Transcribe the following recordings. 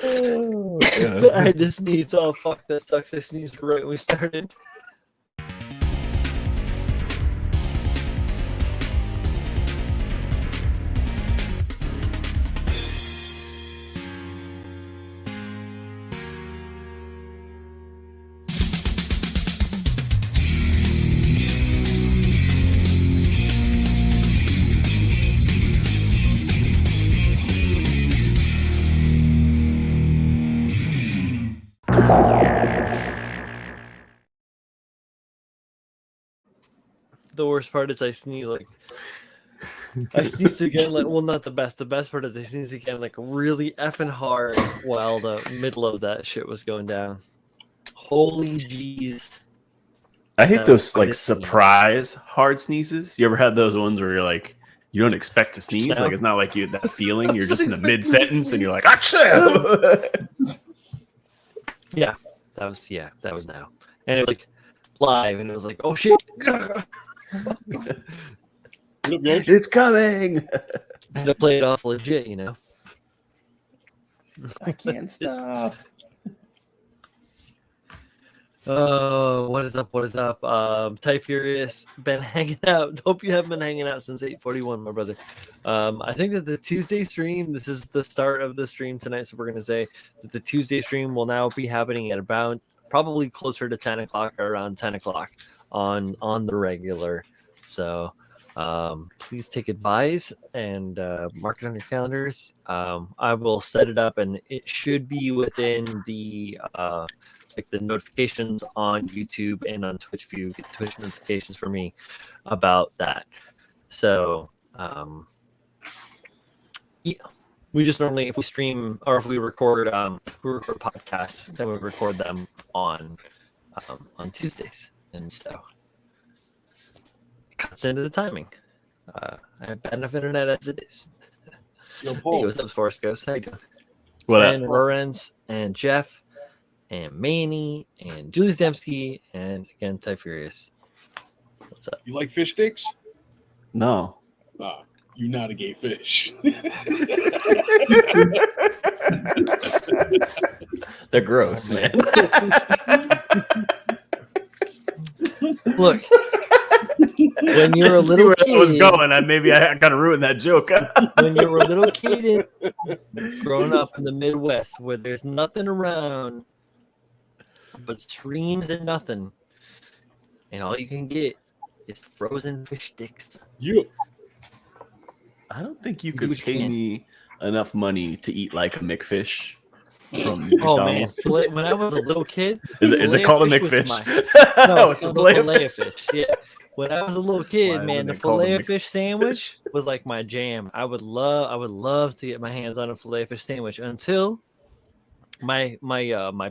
Oh, I had to sneeze. Oh, fuck, that sucks. I sneezed right when we started. The worst part is I sneeze I sneezed again, well, not the best. The best part is I sneezed again, really effing hard while the middle of that shit was going down. Holy jeez. I hate those surprise hard sneezes. You ever had those ones where you're like, you don't expect to sneeze? Now? It's not like you that feeling. You're just in the mid sentence and you're like, achoo! Yeah, that was now. And it was live, and it was oh shit. It's coming. I had to play it off legit, I can't stop. What is up? What is up? Ty Furious, been hanging out. Hope you haven't been hanging out since 8:41, my brother. I think that the Tuesday stream, this is the start of the stream tonight, so we're going to say that the Tuesday stream will now be happening at about probably closer to 10 o'clock or around 10 o'clock on the regular. So please take advice and mark it on your calendars. I will set it up, and it should be within the the notifications on YouTube and on Twitch if you get Twitch notifications for me about that. So yeah, we just normally, if we stream or if we record podcasts, then we record them on Tuesdays, and so it cuts into the timing. I have bad enough internet as it is. Yo, Paul. Hey, what's up, Forrest Ghost? How you doing? What up? And Lorenz and Jeff and Manny and Julius Dembski and again Ty Furious. What's up? You like fish sticks? No. You're not a gay fish. They're gross, man. Look, when you're a little kid, I was going. Maybe I got to ruin that joke. When you're a little kid growing up in the Midwest where there's nothing around but streams and nothing, and all you can get is frozen fish sticks. Yeah. I don't think you could pay me enough money to eat like a McFish from Oh man, McDonald's. when I was a little kid, Is it called a filet McFish? No, it's a called a filet of fish. Yeah. When I was a little kid, Why man, isn't the it called a filet of fish sandwich was like my jam. I would love to get my hands on a filet of fish sandwich until my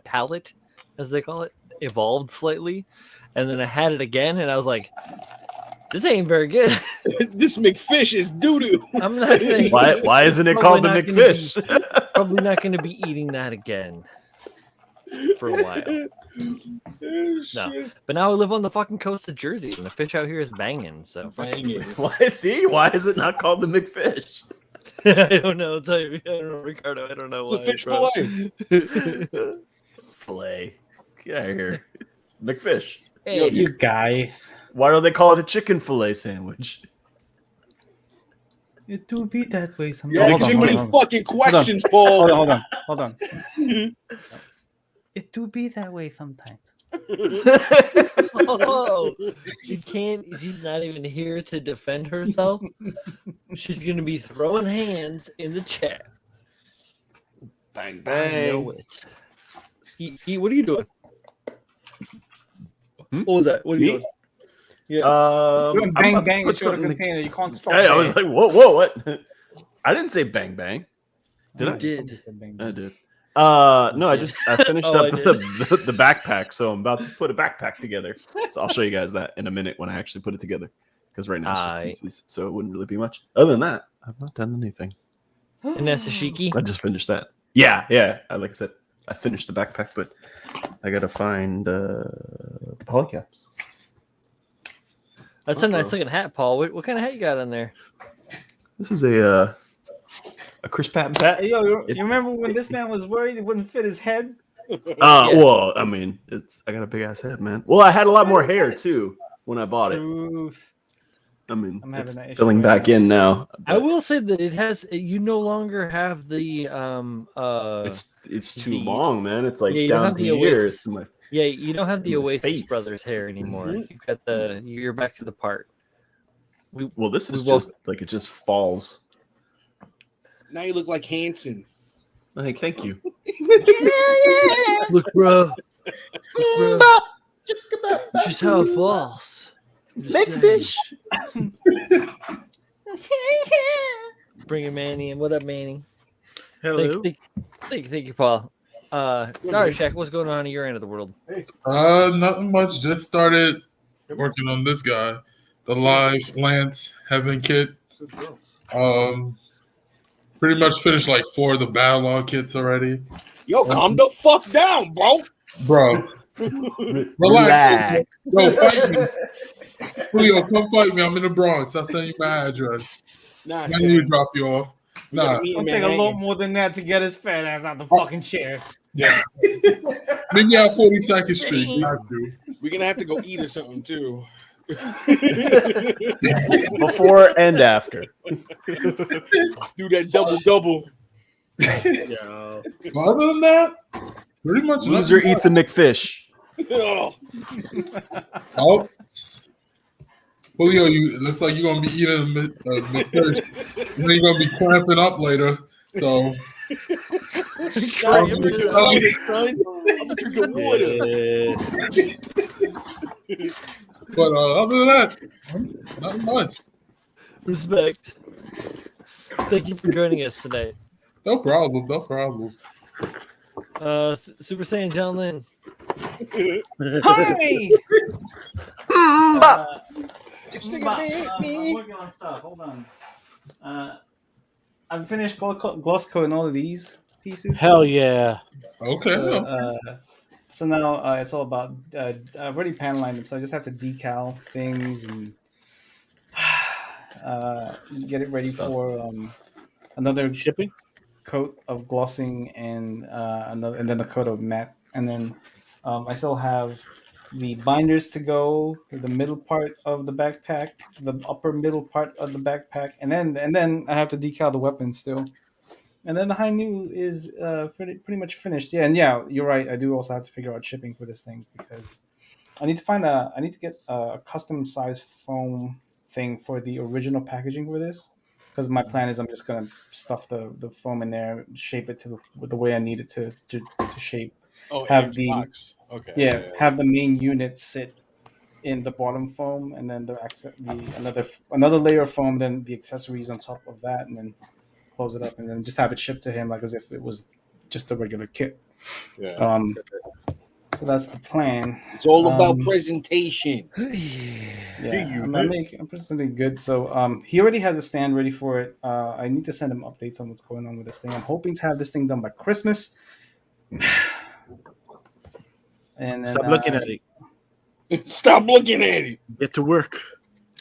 palate, as they call it, evolved slightly, and then I had it again, and I was like, this ain't very good. This McFish is doo-doo. I'm not gonna Why isn't it called the McFish? Probably not going to be eating that again for a while. No, but now I live on the fucking coast of Jersey, and the fish out here is banging. So Banging. Why is it not called the McFish? I don't know. I'll tell you, I don't know, Ricardo. I don't know why. It's a fish fillet. Filet. Get out of here. McFish. Hey, You guy. Why don't they call it a chicken fillet sandwich? It do be that way You sometimes. ask too many fucking questions, Paul. Hold on. It do be that way sometimes. oh, you can't. She's not even here to defend herself. She's gonna be throwing hands in the chat. Bang I know it. Ski, what are you doing? What was that? What are you doing? Yeah. You're bang I'm bang about it's to your put something- container. You can't stop. Hey, I was like, whoa, what? I didn't say bang bang. Did I? did. I did. No, I finished Oh, up I the backpack, so I'm about to put a backpack together. So I'll show you guys that in a minute when I actually put it together. Because right now it's just pieces, so it wouldn't really be much. Other than that, I've not done anything. And that's a shiki. I just finished that. Yeah. Like I said, I finished the backpack, but I gotta find polycaps. That's a nice looking hat, Paul. What kind of hat you got on there? This is a A Chris Patton pat. Hey, yo, you remember when this man was worried it wouldn't fit his head? Well, I mean, I got a big ass head, man. Well, I had a lot more hair too when I bought it. Truth. I mean, I'm having it's that issue filling right back now. in now. I will say that it has. You no longer have the It's too long, man. It's like yeah, you don't down have to the here. Oasis. It's my, Yeah, you don't have the my Oasis face. Brothers hair anymore. Mhm. You've got you're back to the part. well, this is we woke- just like it just falls. Now you look like Hanson. Like, thank you. Look, bro. Bro. Just how it falls. Big fish. Bring it, Manny. And what up, Manny? Hello. Thank you, Paul. Shaq, what's going on at your end of the world? Nothing much. Just started working on this guy, the live Lance Heaven kit. Pretty much finished like 4 of the battle kits already. Yo, calm the fuck down, bro. Bro, relax. Yo, fight me. Julio, come fight me. I'm in the Bronx. I'll send you my address. Nah, I need to drop you off. we gotta Nah, meet It'll him take in a lot Manhattan. more than that to get his fat ass out the fucking chair. meet me out 42nd Street. Got you. We're gonna have to go eat or something too. Before and after. Do that double. Yo. But other than that, pretty much Loser nothing eats a McFish. Oh, Oh, Julio, it looks like you're gonna be eating a McFish. And then you're gonna be cramping up later. So I'm drinking water. but other than that, nothing much. Respect. Thank you for joining us tonight. No problem. Super Saiyan John Lynn. Hi! I'm working on stuff. Hold on. I've finished gloss coating all of these pieces. Hell yeah. Okay. So now it's all about. I've already pan lined them, so I just have to decal things and get it ready for another Shipping? coat of glossing and then a coat of matte, and then I still have the binders to go, the middle part of the backpack, the upper middle part of the backpack, and then I have to decal the weapon still, and then the high new is pretty much finished. Yeah, and yeah, you're right. I do also have to figure out shipping for this thing because I need to get a custom size foam thing for the original packaging for this. Because my plan is I'm just gonna stuff the foam in there, shape it the way I need it to shape. Oh, Have the- box. Okay. Yeah, have the main unit sit in the bottom foam, and then another layer of foam, then the accessories on top of that, and then close it up, and then just have it shipped to him like as if it was just a regular kit. Yeah. So that's the plan. It's all about presentation. Yeah, I'm personally good. So he already has a stand ready for it. I need to send him updates on what's going on with this thing. I'm hoping to have this thing done by Christmas. And then, Stop looking at it. Stop looking at it. Get to work.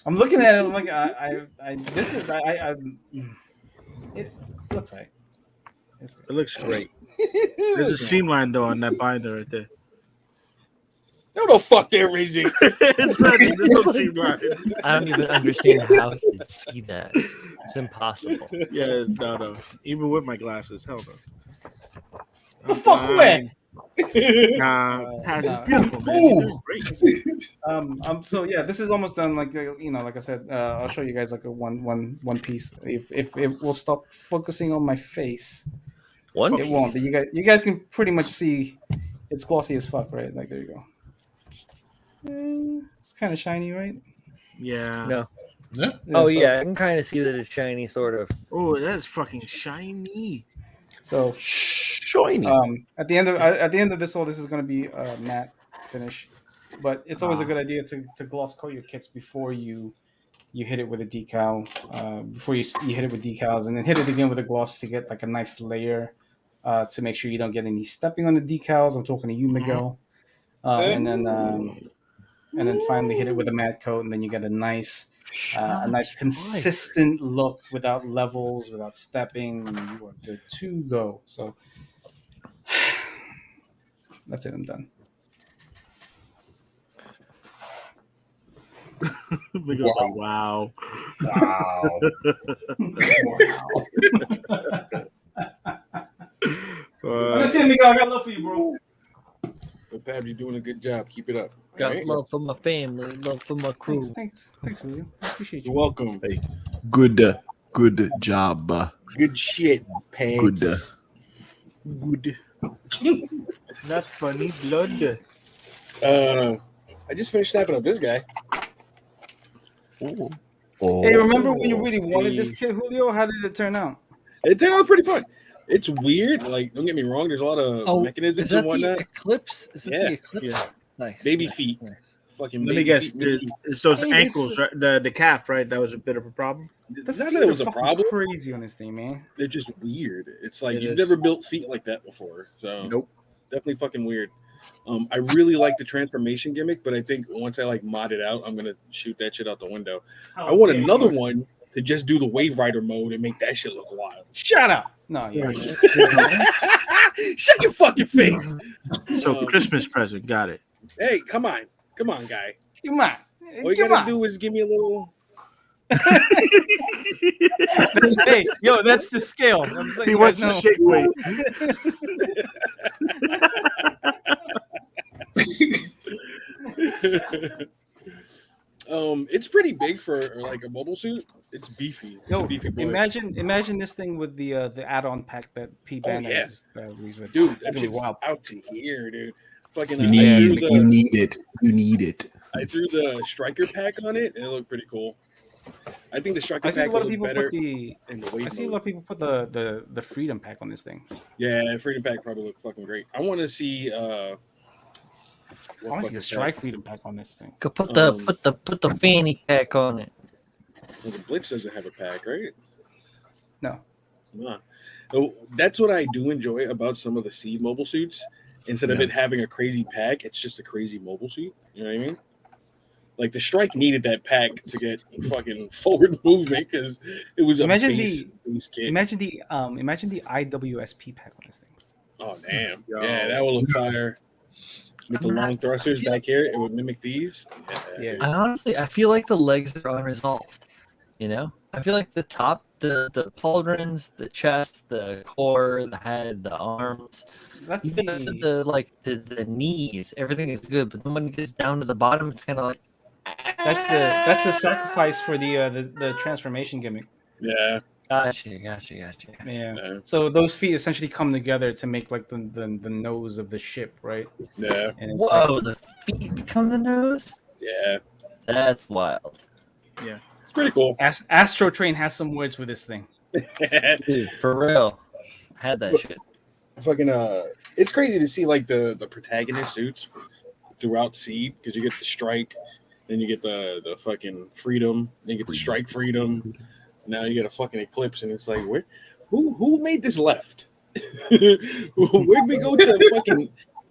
I'm looking at it. I'm like, it looks like It looks great. There's a seam line though on that binder right there. No, the fuck there isn't. It's not even no seam line. I don't even understand how he can see that. It's impossible. Yeah, no. Even with my glasses, hell no. The fuck when? Nah, it's nah. beautiful, man. You're doing great. So yeah, this is almost done. Like like I said, I'll show you guys like a one piece. If it will stop focusing on my face, it won't. But you guys can pretty much see it's glossy as fuck, right? Like there you go. It's kind of shiny, right? Yeah. No. Yeah. Oh so, yeah, I can kind of see that it's shiny, sort of. Oh, that's fucking shiny. So Shiny. at the end of this, all this is going to be a matte finish, but it's always a good idea to gloss coat your kits before you hit it with a decal. Before you hit it with decals, and then hit it again with a gloss to get like a nice layer to make sure you don't get any stepping on the decals. I'm talking to you, Miguel, and then finally hit it with a matte coat, and then you get a nice a nice consistent look without levels, without stepping. You are good to go. So that's it. I'm done. Miguel's like, wow. Wow. I'm just kidding, Miguel. I got love for you, bro. But Pab, you're doing a good job. Keep it up. Got Right? love for my family, love for my crew. Thanks, Julio. I appreciate you. You're welcome. Hey, good job. Good shit, Pabs. Good. Not funny, blood. I just finished snapping up this guy. Oh. Hey, remember when you really wanted this kid, Julio? How did it turn out? It turned out pretty fun. It's weird. Like, don't get me wrong. There's a lot of mechanisms is that and whatnot. the Eclipse? Is that Yeah. the Eclipse? Yeah. Nice. Baby nice, feet. Nice. Fucking Let me baby guess. feet. It's those Hey, ankles, right? The calf, right? That was a bit of a problem. Not feet that it was are a fucking problem. Crazy on this thing, man. They're just weird. It's like It you've is. never built feet like that before. So Nope. definitely fucking weird. I really like the transformation gimmick, but I think once I like mod it out, I'm gonna shoot that shit out the window. I want another one to just do the Wave Rider mode and make that shit look wild. Shut up. No, yeah. Shut your fucking face. So Christmas present, got it. Hey, come on, guy. Come on. All you Come gotta on. do is give me a little. Hey, yo, that's the scale. I'm just letting He you wants guys to shake weight. It's pretty big for like a mobile suit. It's beefy. It's a Yo, beefy boy. imagine this thing with the add-on pack that P Band yeah. has released with. Dude, It's that gonna be shit's wild. out to here, dude. Fucking, You I threw need it. You need it. I threw the striker pack on it, and it looked pretty cool. I think the striker I see a pack lot will of look people better put the. in the I wave see a lot mode. of people put the freedom pack on this thing. Yeah, freedom pack probably look fucking great. I want to see. I want to see the strike freedom pack on this thing. Go put the fanny pack on it. Well, the Blitz doesn't have a pack, right? No. Nah. So that's what I do enjoy about some of the Seed mobile suits. Instead of it having a crazy pack, it's just a crazy mobile suit. You know what I mean? Like the Strike needed that pack to get fucking forward movement because it was a base kit. Imagine the IWSP pack on this thing. Oh damn! Yo. Yeah, that would look fire. With the long thrusters back here, it would mimic these. Yeah. I feel like the legs are unresolved. You know, I feel like the top, the pauldrons, the chest, the core, the head, the arms, That's even the knees, everything is good. But then when it gets down to the bottom, it's kind of like that's the sacrifice for the transformation gimmick. Yeah. Gotcha. Yeah. So those feet essentially come together to make like the nose of the ship, right? Yeah. And it's Whoa, the feet become the nose? Yeah. That's wild. Yeah. It's pretty cool. Astro Train has some words for this thing. Dude, for real. I had that shit. Fucking it's crazy to see like the protagonist suits throughout Seed because you get the Strike, then you get the fucking Freedom, then you get the Strike Freedom. Now you get a fucking Eclipse, and it's like, who made this left? Where'd we go to fucking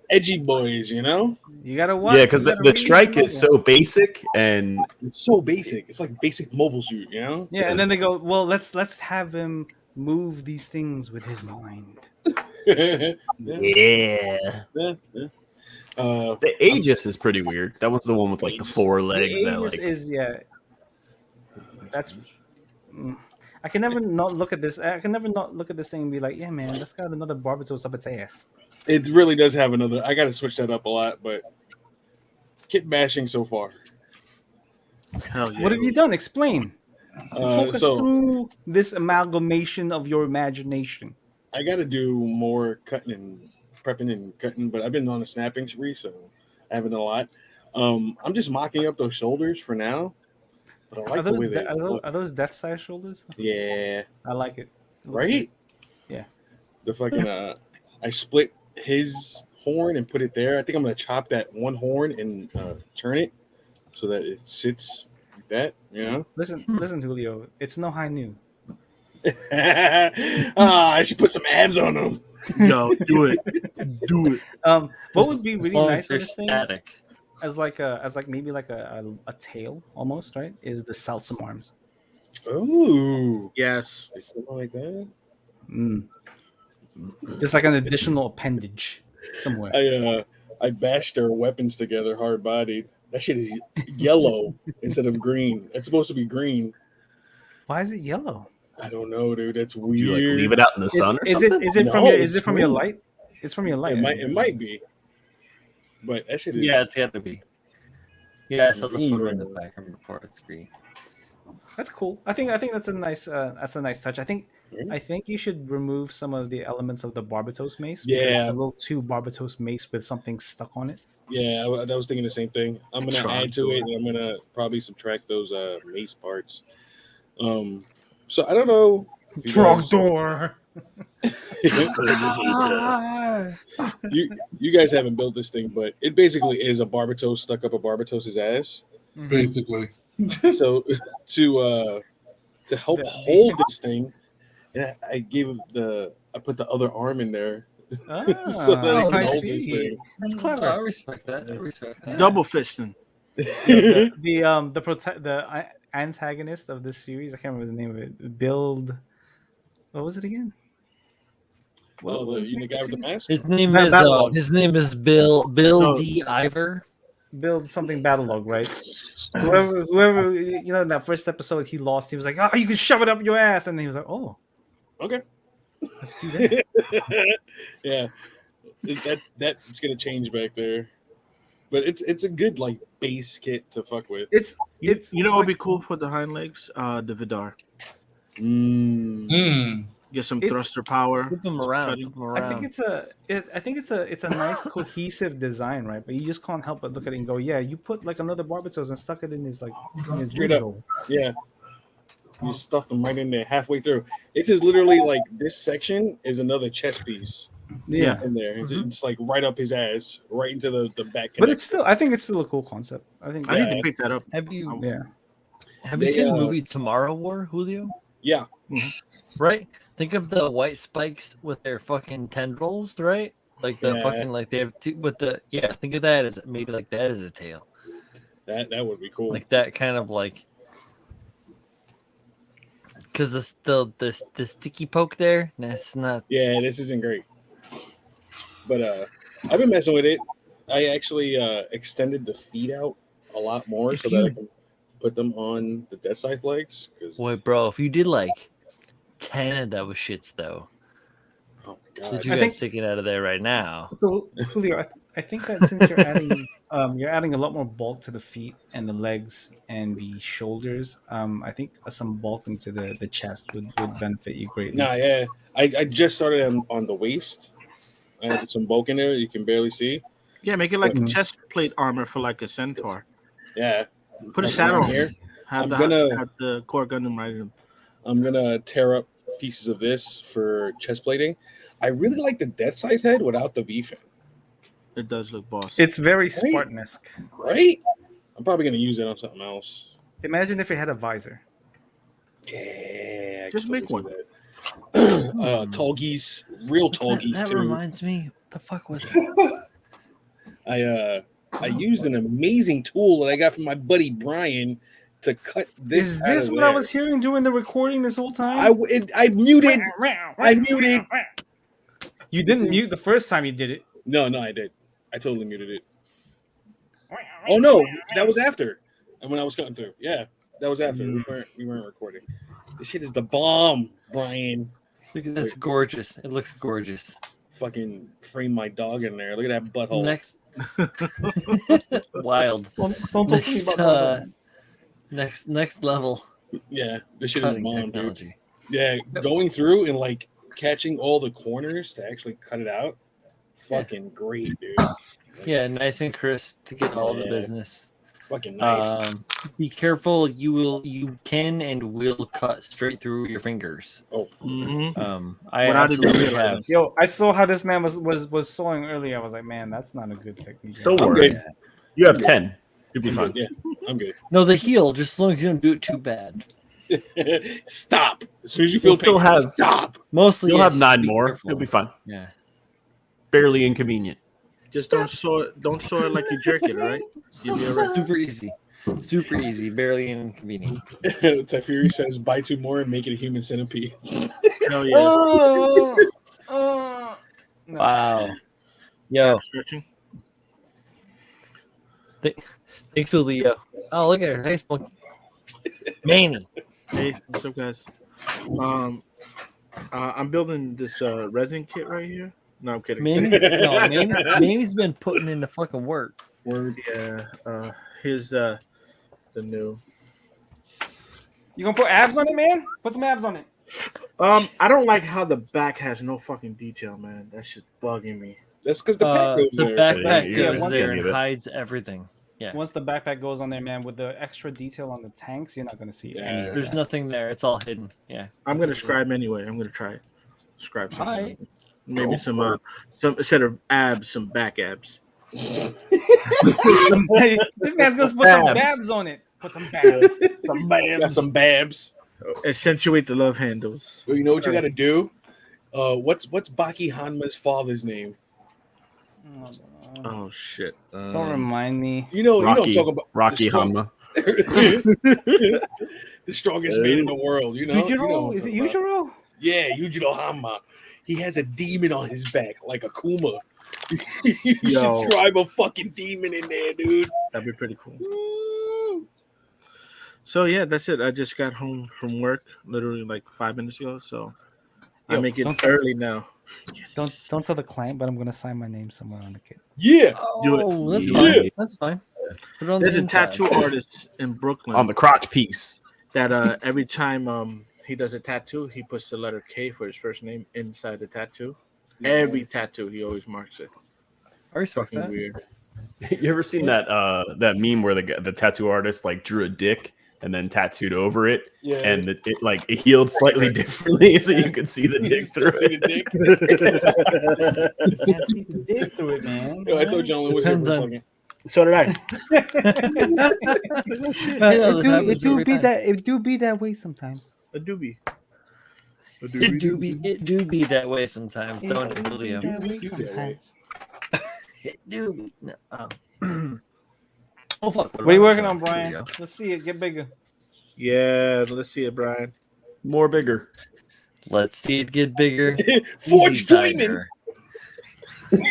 edgy boys? You know? You gotta watch. Yeah, because the Strike is so basic, and It's so basic. It's like basic mobile suit. You know? Yeah, and then they go, well, let's have him move these things with his mind. yeah. The Aegis is pretty weird. That was the one with like the four legs. The That Aegis like is that's. I can never not look at this. I can never not look at this thing and be like, yeah, man, that's got another Barbatos up its ass. It really does have another. I got to switch that up a lot, but kit bashing so far. Hell yeah. What have you done? Explain. Talk us So through this amalgamation of your imagination. I got to do more prepping and cutting, but I've been on a snapping spree, so I haven't done a lot. I'm just mocking up those shoulders for now. But I like the way they look. Are those death size shoulders? Yeah, I like it. right? Yeah. The fucking I split his horn and put it there. I think I'm gonna chop that one horn and turn it so that it sits like that. You know. Listen, Julio. It's no high noon. I should put some abs on him. Yo, do it. Do it. What would be As really long as nice on they're this thing? static. maybe like a tail almost, right? Is the salsa arms. Ooh, Yes. something like that. Just like an additional appendage somewhere. I bashed their weapons together, hard bodied. That shit is yellow instead of green. It's supposed to be green. Why is it yellow? I don't know, dude. That's Would weird. you like leave it out in the sun or Is something? it from No, your it's your green. light? It's from your light. It might be, but that shit is. Yeah, it's got to be. Yeah, I saw the green photo right in the now. background report. It's green. That's cool. I think that's a nice touch. I think you should remove some of the elements of the Barbatos mace. Because Yeah. it's a little too Barbatos mace with something stuck on it. Yeah, I was thinking the same thing. I'm gonna add to it, and I'm gonna probably subtract those mace parts. So I don't know. if you guys- Trogdor. you guys haven't built this thing, but it basically is a Barbatos stuck up a Barbatos's ass. Basically. So to help hold this thing, I put the other arm in there so that it can I hold this see. thing. That's Oh, clever. I respect that. I respect that. Double fisting. The antagonist of this series, I can't remember the name of it. What was it again? Oh, was the guy with the mask. His name Battlelog. is Bill No. D. Ivor. Build something Battlelog, right? whoever in that first episode he lost, he was like, "Oh, you can shove it up your ass," and then he was like, "Oh, Okay. let's do that." Yeah, that's gonna change back there, but it's a good like base kit to fuck with. It's You know what would be cool for the hind legs? The Vidar. Get some It's- thruster power. Flip him around. cutting. Flip him around. I think it's a nice cohesive design, right? But you just can't help but look at it and go, "Yeah, you put like another Barbatos and stuck it in his Straight booty up. hole." Yeah, you stuff them right in there halfway through. It's just literally like this section is another chest piece Yeah. in there. It's like right up his ass, right into the back. But I think it's still a cool concept. I think. I need to pick that up. Have you Yeah. seen the movie Tomorrow War, Julio? Yeah, Right? Think of the white spikes with their fucking tendrils, right? Like the Yeah. fucking like they have two with the think of that as maybe like that as a tail. that would be cool. Like that kind of like because the sticky poke there, that's not Yeah, this isn't great. But I've been messing with it. I actually extended the feet out a lot more so that I can put them on the death scythe legs. boy, bro. If you did like 10 of those shits though, Oh that god. you I got think- sticking out of there right now. So Julio, I think that since you're adding a lot more bulk to the feet and the legs and the shoulders, I think some bulk into the chest would benefit you greatly. Nah, yeah. I just started on the waist. I have some bulk in there you can barely see. Yeah, make it like a Mhm. chest plate armor for like a centaur. Yeah. Put a Like saddle right on here. Have I'm the core Gundam riding him. I'm gonna tear up pieces of this for chest plating. I really like the death scythe head without the V fin. It does look boss. It's very Spartan-esque. Right? I'm probably gonna use it on something else. Imagine if it had a visor. Yeah. I Just can make totally see that. Tall geese, real tall geese That too. reminds me, what the fuck was that? I used an amazing tool that I got from my buddy Brian to cut this. Is out this of what I there. was hearing during the recording this whole time? I muted. I muted. You didn't mute the first time you did it. No, I did. I totally muted it. Oh no, that was after. And when I was cutting through, yeah, that was after. We weren't recording. This shit is the bomb, Brian. Look at that's gorgeous. It looks gorgeous. Fucking frame my dog in there. Look at that butthole. Next, wild. Don't talk to me Next, about that. next level Yeah, this shit is cutting bomb, dude. technology. Yeah, going through and like catching all the corners to actually cut it out. Fucking great, dude. Yeah, nice and crisp to get all the Yeah. business. Fucking nice. Be careful. You can and will cut straight through your fingers. Oh, I Without it absolutely being have. Yo, I saw how this man was sawing earlier. I was like, man, that's not a good technique. Don't I'm worry. good. You have 10. You'll be I'm fine. good. Yeah, I'm good. No, the heel. Just as long as you don't do it too bad. Stop. As soon as you feel You'll still pain, have- stop. Mostly, You'll yes, have 9 be more. careful. You'll be fine. Yeah. Barely inconvenient. Just don't saw it like you jerk it, all right? You'll be all right. Super easy. Super easy. Barely inconvenient. Typhuri says, buy 2 more and make it a human centipede. Hell yeah. No. Wow. Yo, Stretching. thanks to Leo. Oh, look at her. Hey, Spunky. Manny. Hey, what's up, guys? I'm building this resin kit right here. No, I'm kidding. Manny's been putting in the fucking work. Word. Yeah. Here's the new. You gonna put abs on it, man? Put some abs on it. I don't like how the back has no fucking detail, man. That shit's bugging me. That's because the back goes The there. backpack Yeah, goes once there you and get it. hides everything. Yeah. Once the backpack goes on there, man, with the extra detail on the tanks, you're not gonna see any of There's that. nothing there. It's all hidden. Yeah. I'm gonna scribe anyway. I'm gonna try it. Scribe something. Alright. Maybe some instead of abs, some back abs. Hey, this man's gonna put some Babs. babs on it. Put some babs. Some Got babs. some babs. Accentuate the love handles. Well, you know what you got to do? What's Baki Hanma's father's name? Oh shit! Don't remind me. You know Rocky, I'm talking about. Rocky the strong- Hanma. the strongest man in the world. You know. Yujiro? You know what I'm Is it talking about. Yujiro? Yeah, Yujiro Hanma. He has a demon on his back, like a Kuma. You Yo. should scribe a fucking demon in there, dude. That'd be pretty cool. Woo. So yeah, that's it. I just got home from work literally like 5 minutes ago. So I Yo, make it don't- early now. Don't tell the client, but I'm gonna sign my name somewhere on the kit. Yeah. Do it. Oh, that's Yeah. fine. That's fine. Put it on There's the a inside. tattoo artist in Brooklyn On the crotch piece. that every time he does a tattoo, he puts the letter K for his first name inside the tattoo. Every tattoo, he always marks it. I respect Fucking that. weird. You ever seen that meme where the tattoo artist like drew a dick and then tattooed over it, Yeah. and it healed slightly differently, so you could see the dick through See it. the dick? Can't see the dick through it, man. Yo, I thought John was here for a Depends on- second. So did I. It do be that way sometimes. A doobie. It do be that way sometimes, don't it, Leo? It do be. No, oh fuck! What are you working on, Here we Brian? go. Let's see it get bigger. Yeah, let's see it, Brian. More bigger. Let's see it get bigger. Forge Easy dreaming. tiger.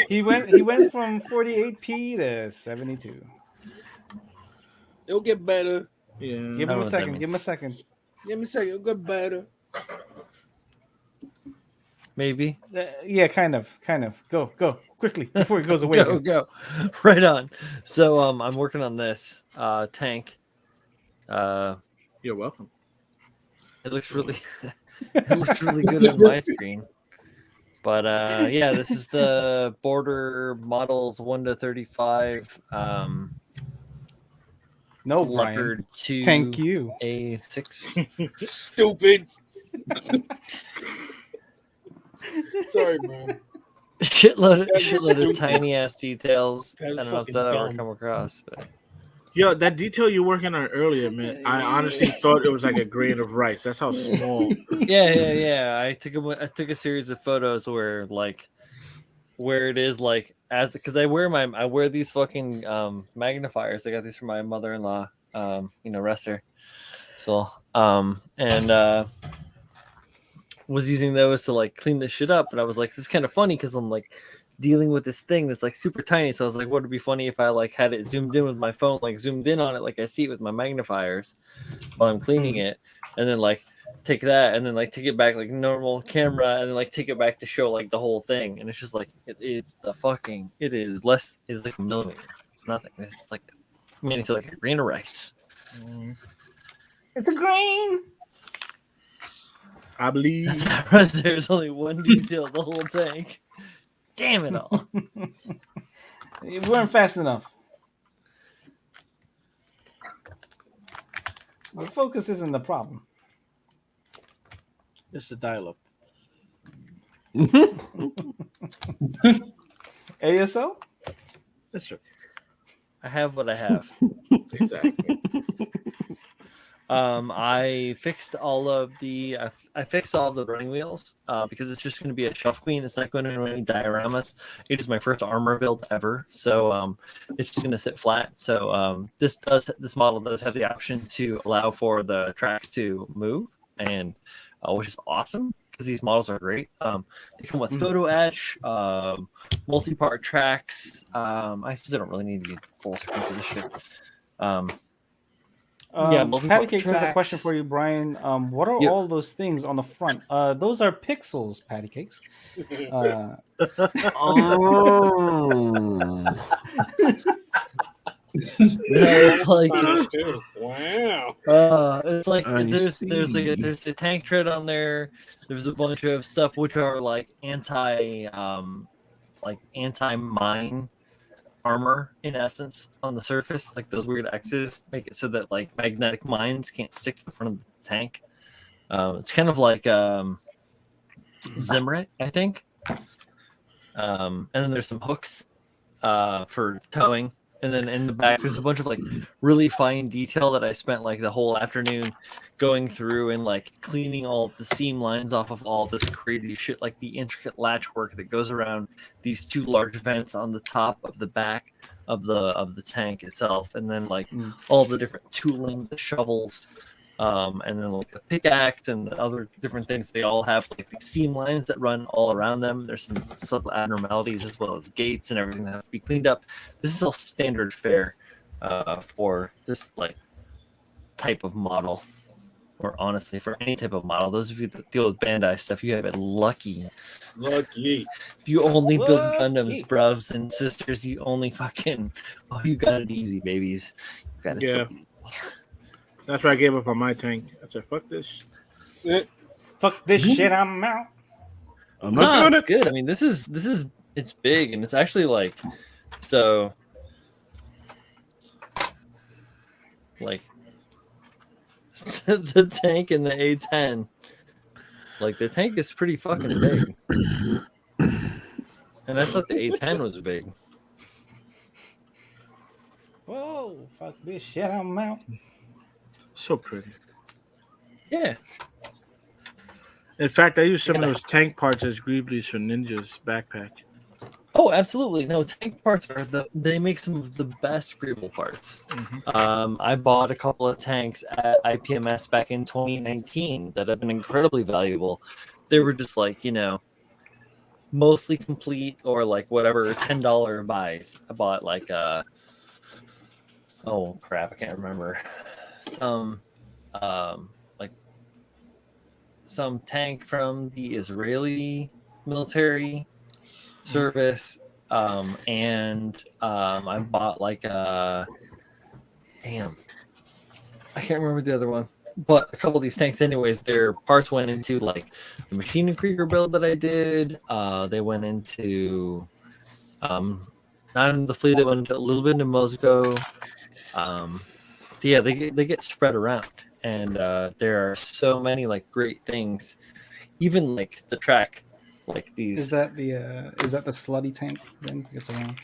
He went from 48p to 72. It'll get better. Yeah. Give I him don't know a what that second. Give him a means. second. Give me a second. It'll get better. Maybe. Yeah, kind of. Go quickly before he goes away. Go. Right on. So I'm working on this tank. You're welcome. It looks really good on my screen. But yeah, this is the Border Models 1 to 35 No, Brian. Leopard 2 Thank you. A6. Stupid. Sorry, man. shitload of tiny ass details. I That's don't know if fucking that ever dumb. come across, but Yo, that detail you were working on earlier, man. I honestly thought it was like a grain of rice. That's how small. yeah. I took a series of photos where it is like as because I wear these fucking magnifiers. I got these from my mother-in-law. Rest her. So was using those to like clean this shit up, and I was like, this is kind of funny because I'm like dealing with this thing that's like super tiny. So I was like, what would be funny if I like had it zoomed in with my phone, like zoomed in on it, like I see it with my magnifiers while I'm cleaning it, and then like take that and then like take it back like normal camera and then like take it back to show like the whole thing. And it's just like it is like a millimeter. It's nothing. It's made into like a grain of rice. It's a grain. I believe. There's only one detail the whole tank. Damn it all. We weren't fast enough. The focus isn't the problem. It's a dial-up. ASL? That's right. I have what I have. Exactly. I fixed all of the running wheels because it's just going to be a shelf queen. It's not going to do any dioramas. It is my first armor build ever, so it's just going to sit flat. So this model does have the option to allow for the tracks to move, and which is awesome because these models are great. They come with photo etch, multi-part tracks. I suppose I don't really need to be full screen for this shit. Patty Cakes has a question for you, Brian. What are all those things on the front? Those are pixels, Patty Cakes. It's like wow. it's like there's the tank tread on there. There's a bunch of stuff which are like anti-mine armor in essence on the surface, like those weird X's make it so that like magnetic mines can't stick to the front of the tank. It's kind of like Zimrit, I think. And then there's some hooks for towing. And then in the back, there's a bunch of like really fine detail that I spent like the whole afternoon going through and like cleaning all the seam lines off of all this crazy shit, like the intricate latch work that goes around these two large vents on the top of the back of the tank itself, and then like all the different tooling, the shovels, and then like the pickaxe and the other different things. They all have like the seam lines that run all around them. There's some subtle abnormalities as well as gates and everything that have to be cleaned up. This is all standard fare for this like type of model, or honestly for any type of model. Those of you that deal with Bandai stuff, you have it lucky. Lucky. If you only build Gundams, bruvs and sisters, you only fucking you got it easy, babies. You got it so easy. That's why I gave up on my tank. I said, "Fuck this, fuck this shit. I'm out." I'm not doing it. Good. I mean, this is it's big, and it's actually like so. Like the tank in the A10, like the tank is pretty fucking big, and I thought the A10 was big. Whoa! Fuck this shit. I'm out. So pretty. Yeah. In fact, I use some of those tank parts as greeblies for Ninja's backpack. Oh, absolutely. No, tank parts they make some of the best greeble parts. I bought a couple of tanks at IPMS back in 2019 that have been incredibly valuable. They were just like, mostly complete or like whatever $10 buys. I bought like oh crap, I can't remember. Some some tank from the Israeli military service, and I bought like damn, I can't remember the other one, but a couple of these tanks anyways, their parts went into like the Machine and Krieger build that I did. They went into not in the fleet, they went into a little bit into Moscow. Yeah, they get spread around, and there are so many like great things, even like the track, like these. Is that the slutty tank? Then gets around.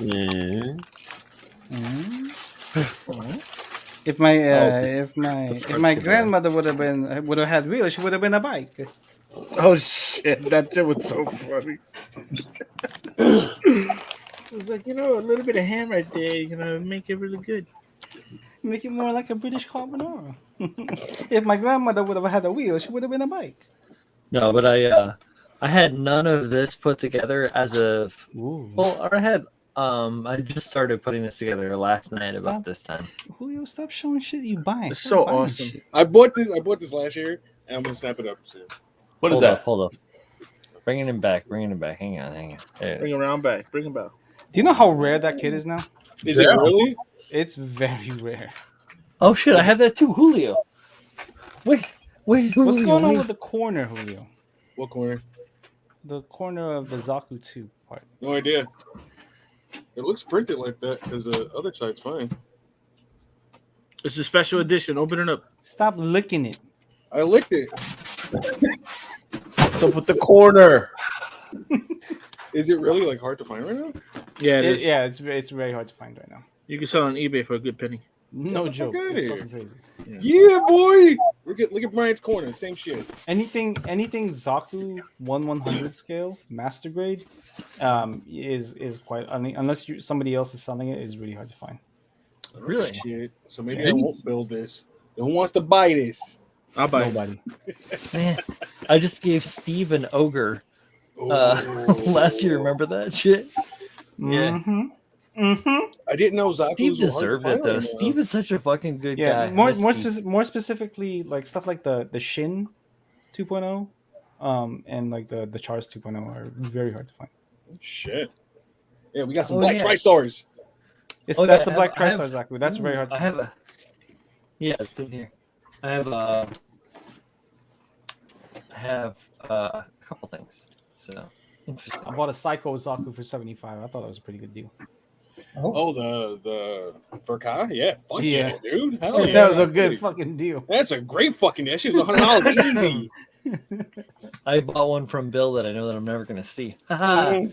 Yeah. If my grandmother would have had wheels, she would have been a bike. Oh shit! That shit was so funny. It was like, a little bit of ham right there, make it really good. Make it more like a British carbonara. If my grandmother would have had a wheel, she would have been a bike. No, but I had none of this put together as of I just started putting this together last night about this time. Julio, stop showing shit you buy. It's so awesome. Shit. I bought this last year, and I'm gonna snap it up soon. What is that? Hold up. Bringing him back. Hang on. Bring around back. Bring him back. Do you know how rare that kit is now? Is it really? It's very rare. Oh shit! I have that too, Julio. Wait. What's going on with the corner, Julio? What corner? The corner of the Zaku 2 part. No idea. It looks printed like that because the other side's fine. It's a special edition. Open it up. Stop licking it. I licked it. What's up with the corner? Is it really like hard to find right now? Yeah, it is. Yeah, it's very hard to find right now. You can sell it on eBay for a good penny. No joke. outta It's here. fucking crazy. Yeah, boy. Look at Brian's corner. Same shit. Anything Zaku 1/100 scale master grade is quite. I mean, unless somebody else is selling it, is really hard to find. Really? Shit. So maybe I won't build this. Who wants to buy this? I'll buy it. Nobody. Man, I just gave Steve an ogre last year. Remember that shit? Yeah. I didn't know Zaku's Steve were hard to deserved find it though. right now. Steve is such a fucking good Yeah, guy. more specifically, like stuff like the Shin 2.0, and like the Chars 2.0 are very hard to find. Shit. Yeah, we got some Oh, black yeah. TriStars. That's yeah, the Black I have- TriStar Zaku. That's very hard to I find. have a. Yeah, it's in here. I have a couple things. So interesting. I bought a Psycho Zaku for 75. I thought that was a pretty good deal. Oh, the Furkai? Yeah, fuck Yeah. yeah, dude. Hell yeah. That was a good fucking deal. That's a great fucking. That shit was $100 easy. I bought one from Bill that I know that I'm never gonna see. Haha.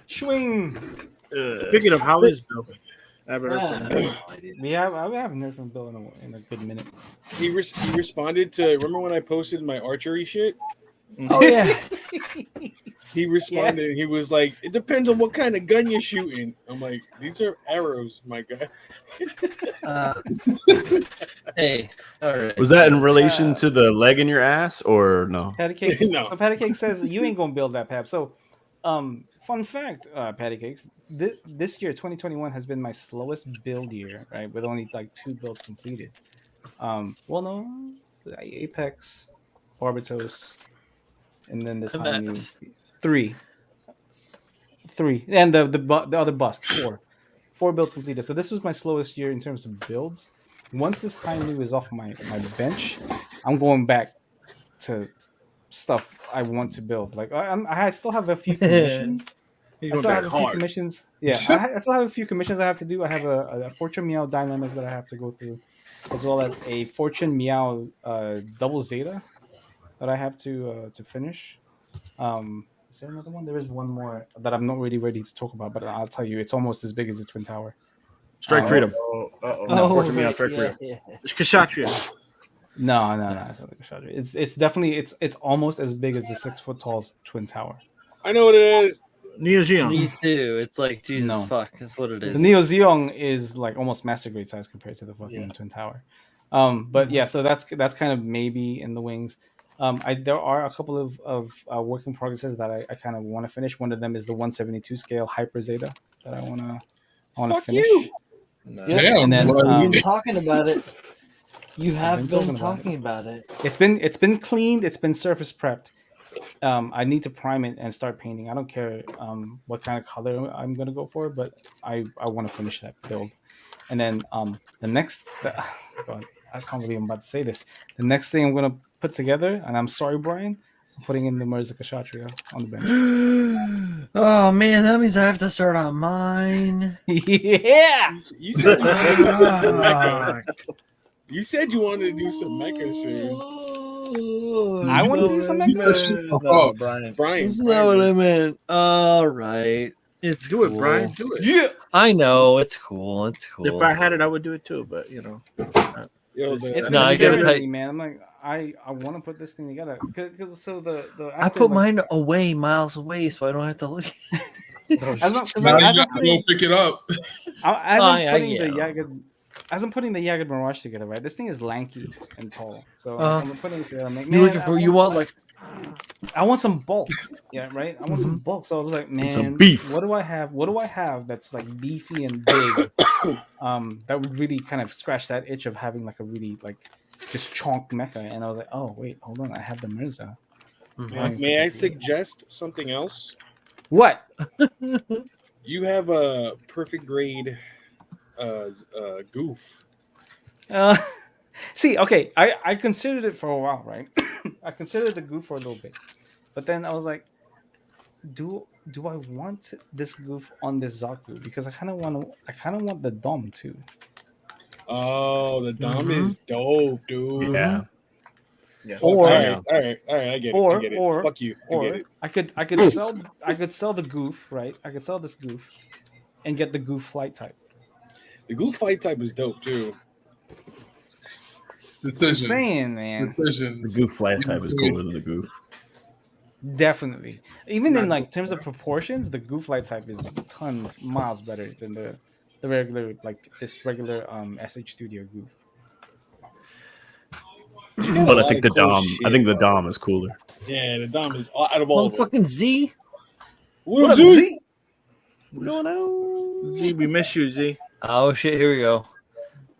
Swing. Speaking of, how is Bill? I haven't heard from him. I haven't heard from Bill in a good minute. He responded to. Remember when I posted my archery shit? Oh yeah. He responded. And he was like, "It depends on what kind of gun you're shooting." I'm like, "These are arrows, my guy." Hey. All right. Was that in relation to the leg in your ass or no? Patty Cakes. No. So Patty Cakes says you ain't gonna build that, Pap. So, fun fact, Patty Cakes. This year, 2021, has been my slowest build year, right? With only like 2 builds completed. Well, no, Apex, Barbatos, and then this I'm new 3, and the other bust 4 builds completed. So this was my slowest year in terms of builds. Once this high new is off my bench, I'm going back to stuff I want to build. Like I still have a few commissions. He's I going still have back a few hard. commissions. Yeah, I still have a few commissions I have to do. I have a Fortune Meow dilemmas that I have to go through, as well as a Fortune Meow double Zeta that I have to finish. Is there another one? There is one more that I'm not really ready to talk about, but I'll tell you, it's almost as big as the Twin Tower. Strike freedom. No, Fortune Meow, right, Strike yeah, freedom. yeah. It's Kshatriya. No, it's not like a shot. It's definitely it's almost as big as the 6 foot tall Twin Tower. I know what it is. Neo Geo. Me too. It's like Jesus No. fuck. That's what it is. The Neo Zeong is like almost master grade size compared to the fucking Twin Tower. But yeah, so that's kind of maybe in the wings. There are a couple of work in progresses that I kind of want to finish. One of them is the 172 scale Hyper Zeta that I want to Fuck finish. you. Damn, and then, boy. You've been talking about it. You have been been talking talking about it. It's been cleaned. It's been surface prepped. I need to prime it and start painting. I don't care what kind of color I'm gonna go for, but I want to finish that build. And then the next, God, I can't believe I'm about to say this. The next thing I'm gonna put together, and I'm sorry, Brian, I'm putting in the Mirza Kshatriya on the bench. Oh man, that means I have to start on mine. Yeah. You said you wanted to do some mecha. You said you wanted to do some mecha soon. I want to do some mecha. Brian. Brian. That's not what I meant. All right. It's Do it, cool. Brian. Do it. Yeah. I know. It's cool. It's cool. If I had it, I would do it too. But you know, Yo, It's No, I been gotta scaring type- me, man. I'm like, I want to put this thing together because so the I after, put like, mine away, miles away, so I don't have to look. as I'm, 'cause Now as you I'm got to go pick it up. As I'm putting the Jagged Mirage together, right? This thing is lanky and tall, so I'm putting it together. I'm like, You man, looking for? You want like? I want some bulk, yeah, right. I want some bulk. So I was like, man, some beef. What do I have? What do I have that's like beefy and big? That would really kind of scratch that itch of having like a really like just chonk mecha. And I was like, oh wait, hold on, I have the Mirza. may I suggest something else? What? You have a perfect grade goof. See, okay, I considered it for a while, right? I considered the goof for a little bit, but then I was like, do I want this goof on this Zaku? Because I kind of want the Dom too. Oh, the Dom is dope, dude. Yeah. yeah. Or all right, I get it. I get it. Fuck you. I get it. I could sell the goof, right? I could sell this goof and get the goof flight type. The glue fight type is dope too. Decision. Saying, man, The Decisions. goof flat type is cooler than the goof. definitely. Even in like terms of proportions, the goof light type is miles better than the regular this regular SH Studio goof. But I think the Dom. I think the Dom is cooler. Yeah, the Dom is out of all of them. Motherfucking Z. What up, Z? What's going on? Z, we miss you, Z. Oh shit, here we go.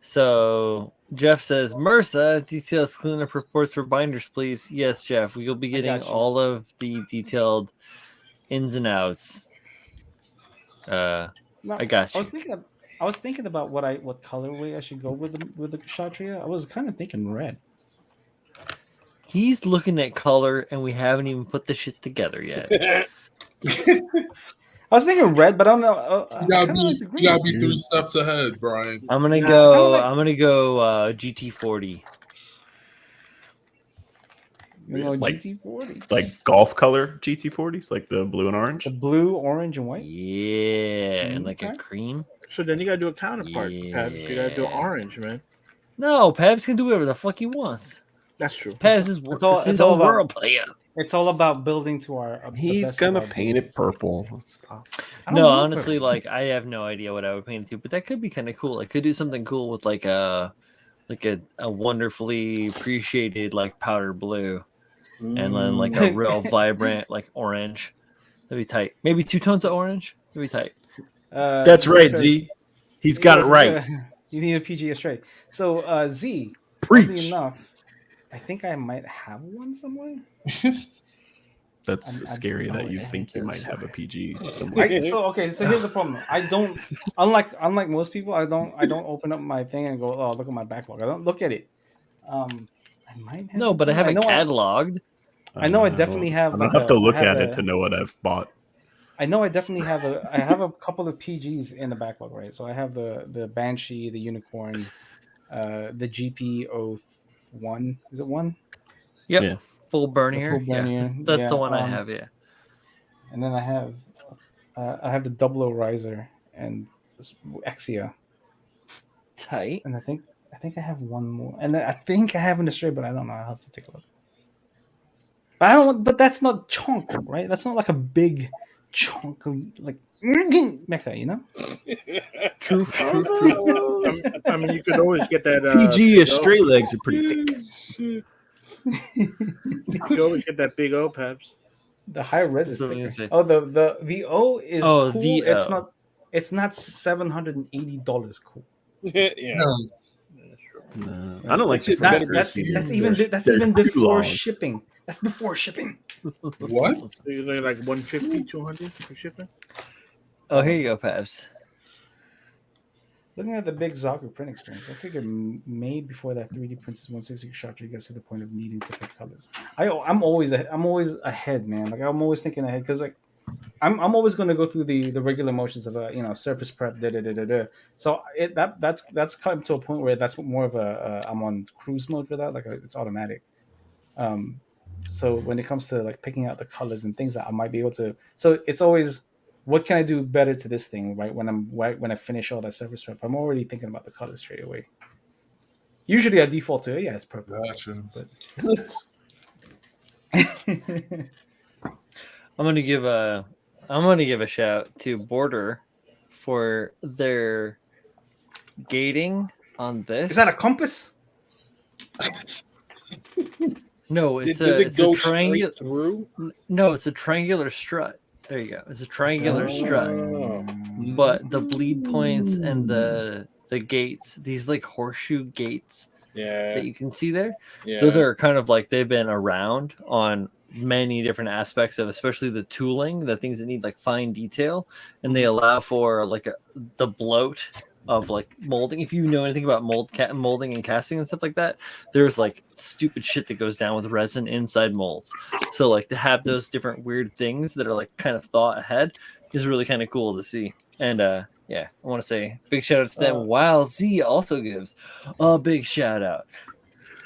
So Jeff says, MRSA, details cleanup reports for binders, please. Yes, Jeff, we will be getting all of the detailed ins and outs. I got you. I was thinking about what colorway I should go with the Kshatriya. I was kind of thinking red. He's looking at color, and we haven't even put the shit together yet. I was thinking red, but I don't know. You gotta be 3 steps ahead, Brian. I'm gonna go GT40. Like, GT40, like golf color GT40s, like the blue and orange. the blue, orange, and white. Yeah, and like a cream. So then you gotta do a counterpart. Yeah. You gotta do orange, man. No, Pabs can do whatever the fuck he wants. That's true. Pabs is It's all his about- own world player. It's all about building to our. the He's best of gonna our paint it abilities. purple. Stop. I don't No, know honestly, purple. like I have no idea what I would paint it to, but that could be kind of cool. I could do something cool with like a wonderfully appreciated like powder blue, and then like a real vibrant like orange. That'd be tight. Maybe 2 tones of orange. That'd be tight. That's right, says- Z. He's got it right. You need a PGA straight. So Z, Preach. oddly enough, I think I might have one somewhere. That's I'm- scary I'm- that you I think think you might there's- have a PG somewhere. So here's the problem. I don't unlike most people. I don't open up my thing and go, oh, look at my backlog. I don't look at it. I might have No, it but I have it know cataloged. I know I definitely have. I don't like have to look I have at it to know what I've bought. I know I definitely have I have a couple of PGs in the backlog, right? So I have the Banshee, the Unicorn, the GP01. Is it one? Yep. Yeah. Full burn The here. full burn Yeah. here. That's Yeah, the one I have, yeah. And then I have the Double O Riser and Exia, Tight. and I think I have one more, and then I think I have an Astray, but I don't know. I'll have to take a look. But I don't. But that's not chunk, right? That's not like a big chunk of like mecha, you know? True. I mean, you could always get that PG big is straight legs are pretty thick. You could always get that big O, Pabs. The high res is That's what I'm thicker. gonna say. Oh, the O is Oh, cool. the It's O. not. It's not $780 cool. Yeah. I don't like the That- first few That's years. even They're too before long. shipping. That's before shipping. What? So you're looking like 150, 200 for shipping. Oh, here you go, Pabs. Looking at the big Zaku print experience, I figured maybe before that 3D Princess 160 shot, you gets to the point of needing to pick colors. I'm always ahead, man. Like I'm always thinking ahead because like I'm always going to go through the regular motions of surface prep. So that's come to a point where that's more of a I'm on cruise mode for that. Like it's automatic. So when it comes to like picking out the colors and things that I might be able to, so it's always, what can I do better to this thing, right? When I finish all that surface prep, I'm already thinking about the colors straight away. Usually I default to it's purple. Gotcha. I'm gonna give a shout to Border for their gating on this. Is that a compass? No, it's Does it it's go a triangular. straight through? No, it's a triangular strut. There you go. It's a triangular strut. Oh. But the bleed points and the gates, these like horseshoe gates Yeah. that you can see there, Yeah. those are kind of like they've been around on many different aspects of especially the tooling, the things that need like fine detail, and they allow for like the bloat of like molding. If you know anything about molding and casting and stuff like that, there's like stupid shit that goes down with resin inside molds. So like to have those different weird things that are like kind of thought ahead is really kind of cool to see. And yeah, I want to say big shout out to them. While Z also gives a big shout out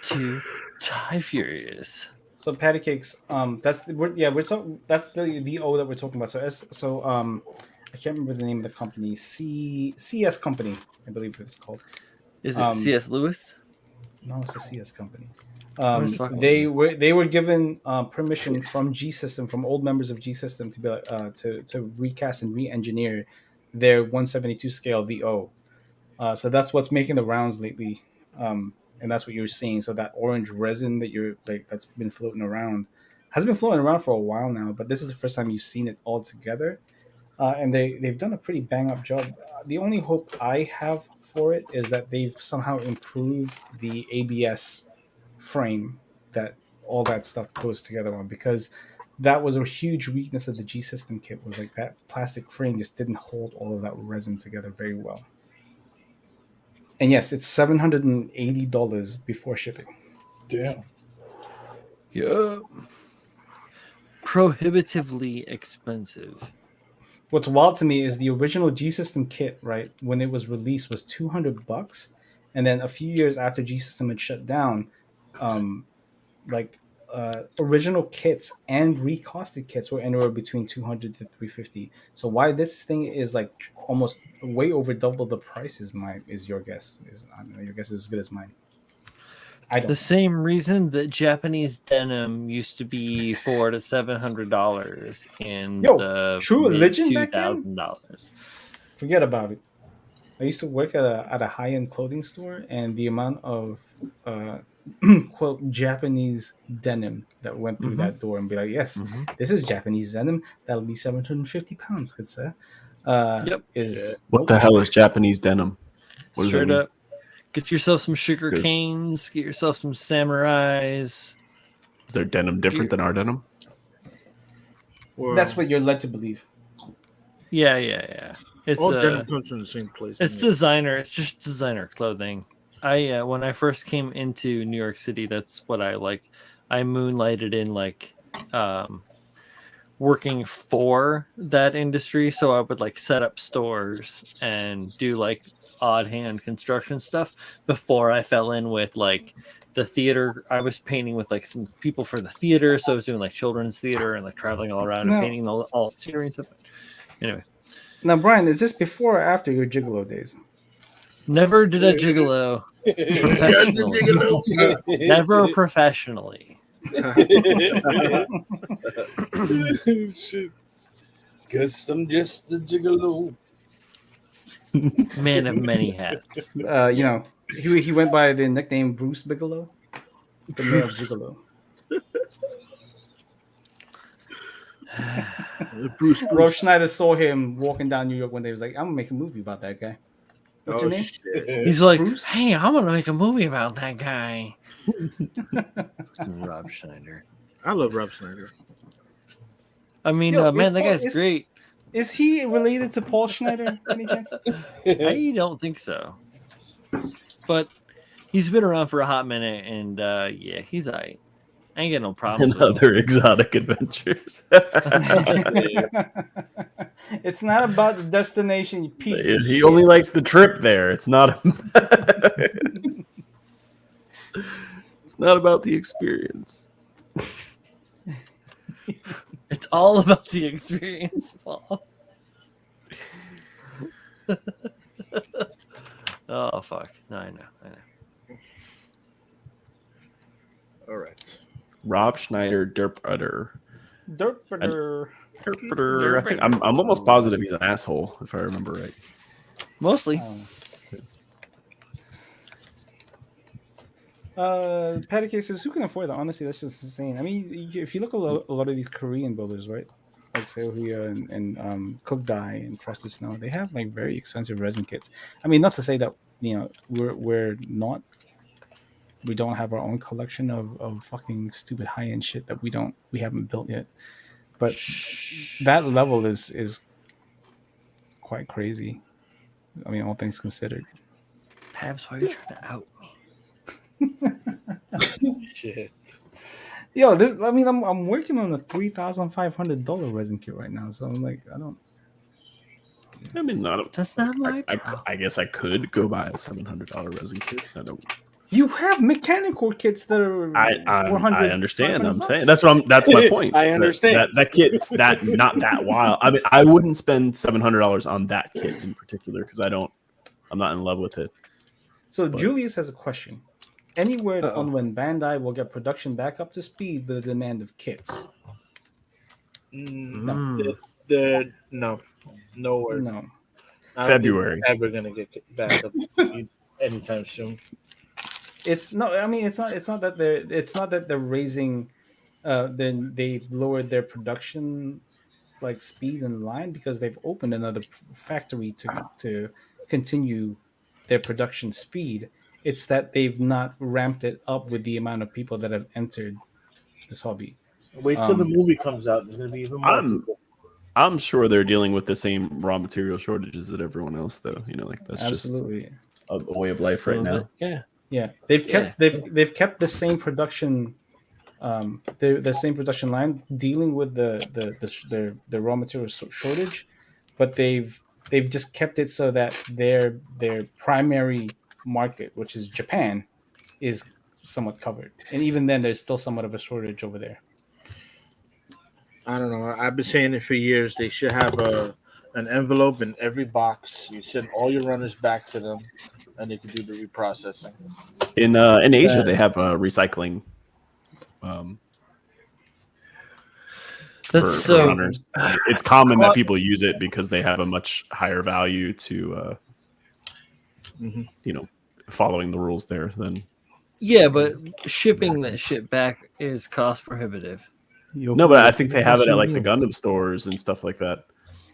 to Ty Furious. So patty cakes. That's the O that we're talking about. So I can't remember the name of the company. CS Company, I believe it's called. Is it C.S. Lewis? No, it's a CS Company. Where's fucking- They were given permission from G System, from old members of G System, to be like, to recast and re-engineer their 172 scale VO. So that's what's making the rounds lately, and that's what you're seeing. So that orange resin that you're like that's been floating around has been floating around for a while now, but this is the first time you've seen it all together. And they've done a pretty bang up job. The only hope I have for it is that they've somehow improved the ABS frame that all that stuff goes together on, because that was a huge weakness of the G System kit, was like that plastic frame just didn't hold all of that resin together very well. And yes, it's $780 before shipping. Damn. Yeah. Prohibitively expensive. What's wild to me is the original G System kit, right, when it was released, was $200, and then a few years after G System had shut down, like original kits and recosted kits were anywhere between 200 to 350. So why this thing is like almost way over double the price is your guess. I don't know, your guess is as good as mine. I don't The know. same reason that Japanese denim used to be $400 to $700 in the True religion back then? $2,000. Forget about it. I used to work at a high-end clothing store, and the amount of quote Japanese denim that went through that door and be like, yes, this is Japanese denim. That'll be 750 pounds, good sir. Yep. What the hell is Japanese denim? What does that Straight mean? up. Get yourself some sugar Good. canes. Get yourself some samurais. Is their denim different than our denim? Or, That's what you're led to believe. Yeah. It's all denim comes from the same place. it's designer. It's just designer clothing. I when I first came into New York City, that's what I like. I moonlighted in like working for that industry, so I would like set up stores and do like odd hand construction stuff before I fell in with like the theater. I was painting with like some people for the theater, so I was doing like children's theater and like traveling all around and painting all scenery and stuff. Anyway, now Brian, is this before or after your gigolo days? never did a gigolo professionally. Never professionally. Shit. Guess I'm just a gigolo. Man of many hats. You know, he went by the nickname Bruce Bigelow, the mayor of Gigolo. Bruce. Rob Schneider saw him walking down New York one day. He was like, "I'm gonna make a movie about that guy." What's your name? Shit. He's like, Bruce? hey, I'm gonna make a movie about that guy. Rob Schneider. I love Rob Schneider. I mean, Yo, man, is that Paul- guy's is- great. Is he related to Paul Schneider? Any chance? I don't think so, but he's been around for a hot minute, and yeah, he's alright. I ain't got no problems And with him. other exotic adventures. It's not about the destination, you piece of He shit. only likes the trip there. It's not. It's not about the experience. It's all about the experience, Paul. Oh fuck! No, I know. All right. Rob Schneider, Derp Derp-a-der. I think I'm almost positive he's an asshole, if I remember right. Mostly. Patty K says, "Who can afford that? Honestly, that's just insane. I mean, if you look at a lot of these Korean builders, right, like Seohya and Kokdai and Frosted Snow, they have like very expensive resin kits. I mean, not to say that we don't have our own collection of fucking stupid high end shit that we haven't built yet, but that level is quite crazy. I mean, all things considered." Perhaps why are you trying to out me? Shit. Yo, I'm working on a $3,500 resin kit right now, so I'm like, I mean, That's not my problem. I guess I could go buy a $700 resin kit. I don't. You have mechanical kits that are I understand. I'm saying $500. that's my point. I understand. That kit's not that wild. I mean, I wouldn't spend $700 on that kit in particular because I'm not in love with it. So But- Julius has a question. Any word Uh-oh. on when Bandai will get production back up to speed with the demand of kits? No word. No. I don't February. think we're ever gonna get back up anytime soon. It's no. I mean, it's not. It's not that they're. It's not that they're raising. Then they've lowered their production like speed and line because they've opened another factory to continue their production speed. It's that they've not ramped it up with the amount of people that have entered this hobby. Wait till the movie comes out. There's gonna be even more people. I'm sure they're dealing with the same raw material shortages that everyone else, though. Like that's Absolutely. just a way of life right now. Yeah, they've kept the same production, the same production line dealing with the raw material shortage, but they've just kept it so that their primary market, which is Japan, is somewhat covered, and even then, there's still somewhat of a shortage over there. I don't know. I've been saying it for years. They should have an envelope in every box. You send all your runners back to them, and they can do the reprocessing. In Asia, they have recycling. That's for so. runners. It's common that people use it because they have a much higher value to, following the rules there than. Yeah, but shipping that shit back is cost prohibitive. No, but I think they have it at like the Gundam stores and stuff like that.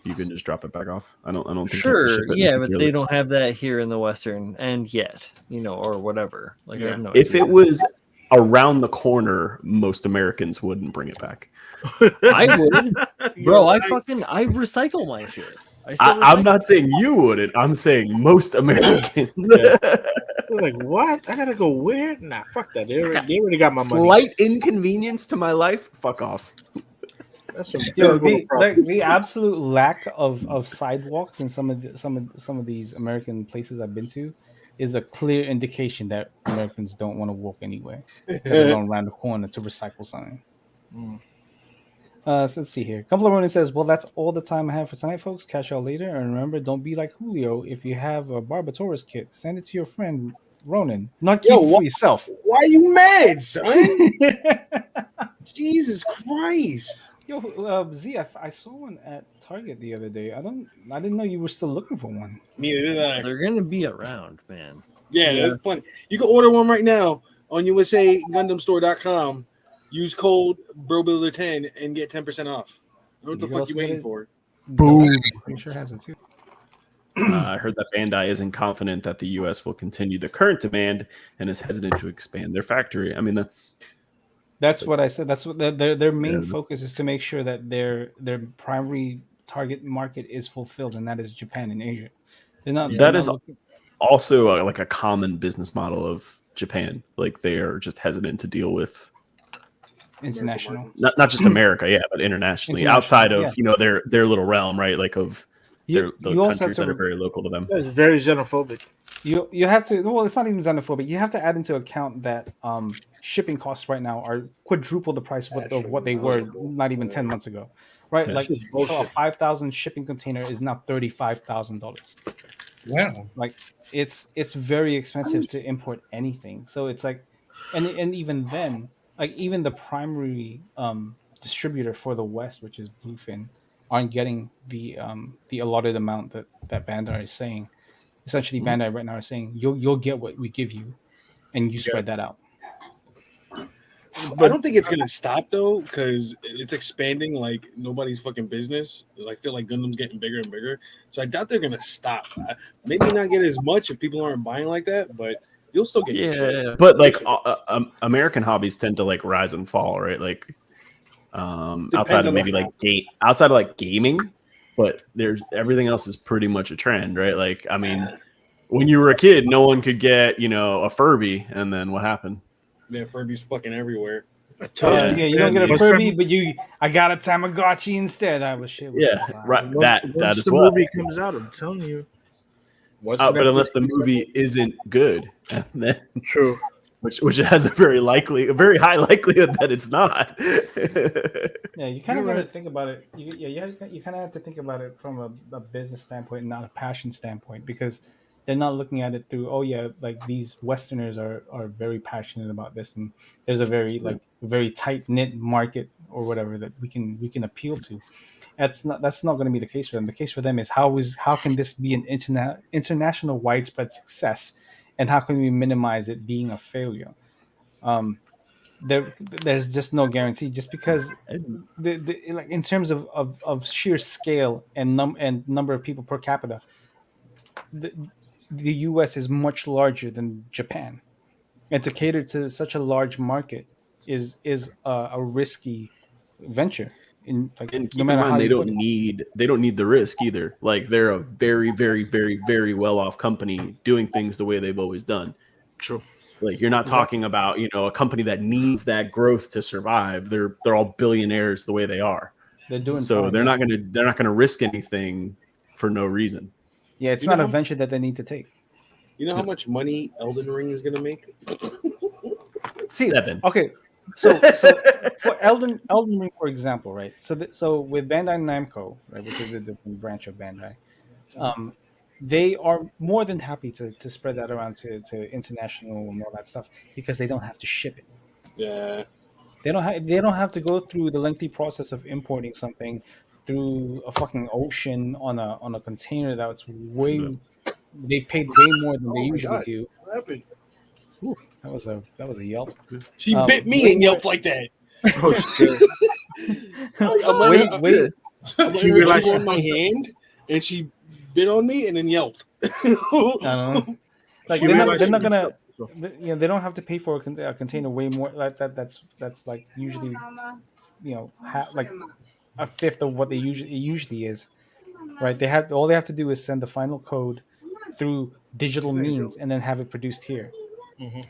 You can just drop it back off. I don't think you have to ship it yeah, but necessarily. they don't have that here in the Western end yet, or whatever. Like, I have no if idea. it was around the corner, most Americans wouldn't bring it back. I would, bro. I recycle my shit. I'm not saying you wouldn't. I'm saying most Americans. They're like, what? I gotta go where? Nah, fuck that. They already got my money. Slight inconvenience to my life. Fuck off. That's some the absolute lack of sidewalks in some of these American places I've been to is a clear indication that Americans don't want to walk anyway, let alone around the corner to recycle something. So let's see here. Couple of Ronin says, "Well, that's all the time I have for tonight, folks. Catch y'all later. And remember, don't be like Julio. If you have a Barbatoris kit, send it to your friend Ronin. Not keep it for yourself. Why are you mad, son? Jesus Christ." Yo, Z, I saw one at Target the other day. I didn't know you were still looking for one. Neither did I. They're gonna be around, man. Yeah, that's plenty. You can order one right now on USAGundamStore.com. Use code BROBUILDER10 and get 10% off. What the fuck you waiting for? Boom. Pretty sure has it too. I heard that Bandai isn't confident that the U.S. will continue the current demand and is hesitant to expand their factory. I mean, that's what I said. That's what their main focus is, to make sure that their primary target market is fulfilled, and that is Japan and Asia. That is also like a common business model of Japan. Like, they are just hesitant to deal with international, not just America, but internationally, outside of their little realm, right? Like of the countries that are very local to them. It's very xenophobic. You have to. Well, it's not even xenophobic. You have to add into account that shipping costs right now are quadruple the price of what they were not even 10 months ago, right? Yeah. Like, so a 5,000 shipping container is now $35,000. Wow. Like, it's very expensive to import anything. So it's like, and even then, like, even the primary distributor for the West, which is Bluefin, aren't getting the allotted amount that Bandai is saying. Essentially, Bandai right now is saying you'll get what we give you, and you spread that out. I don't think it's gonna stop though, because it's expanding like nobody's fucking business. I feel like Gundam's getting bigger and bigger, so I doubt they're gonna stop. Maybe not get as much if people aren't buying like that, but you'll still get your shit. But like American hobbies tend to like rise and fall, right? Like outside of maybe like gaming, but there's everything else is pretty much a trend, right? Like, I mean, when you were a kid, no one could get a Furby, and then what happened? Yeah, Furby's fucking everywhere. You don't get a Furby, but I got a Tamagotchi instead. That was shit. Right. That Once as the well. movie comes out, I'm telling you. but unless the movie isn't good, and then True. which has a very high likelihood that it's not. Yeah, you kind of got to think about it. You kind of have to think about it from a business standpoint, not a passion standpoint, because they're not looking at it through. Oh yeah, like these Westerners are very passionate about this, and there's a very tight knit market or whatever that we can appeal to. That's not going to be the case for them. The case for them is how can this be an international widespread success, and how can we minimize it being a failure? There's just no guarantee just because like in terms of sheer scale and number of people per capita, the, the US is much larger than Japan, and to cater to such a large market is a risky venture in like And no keep in matter how mind, you put it. they don't need the risk either. Like they're a very, very, very, very well off company doing things the way they've always done. True. Like you're not talking about a company that needs that growth to survive. They're all billionaires the way they are. They're doing So fine, they're yeah. not gonna risk anything for no reason. Yeah, it's You know not a how- venture that they need to take. You know how much money Elden Ring is gonna make? See, 7. okay, so for Elden Ring, for example, right? So with Bandai Namco, right, which is a different branch of Bandai, um, they are more than happy to spread that around to international and all that stuff because they don't have to ship it. Yeah. They don't have to go through the lengthy process of importing something through a fucking ocean on a container that's way they paid way more than they Oh my usually God. do. What happened? Ooh, that was a yelp. She Um, bit me way and more- yelped like that. Oh shit! I'm wait, letting wait. I'm letting You her realize chew on she- my hand, and she bit on me and then yelped. I don't know. Like She they're not, realized they're she not messed gonna, up, so. they don't have to pay for a container way more. That's like usually, like a fifth of what it usually is, right? All they have to do is send the final code through digital means and then have it produced here. Mhm.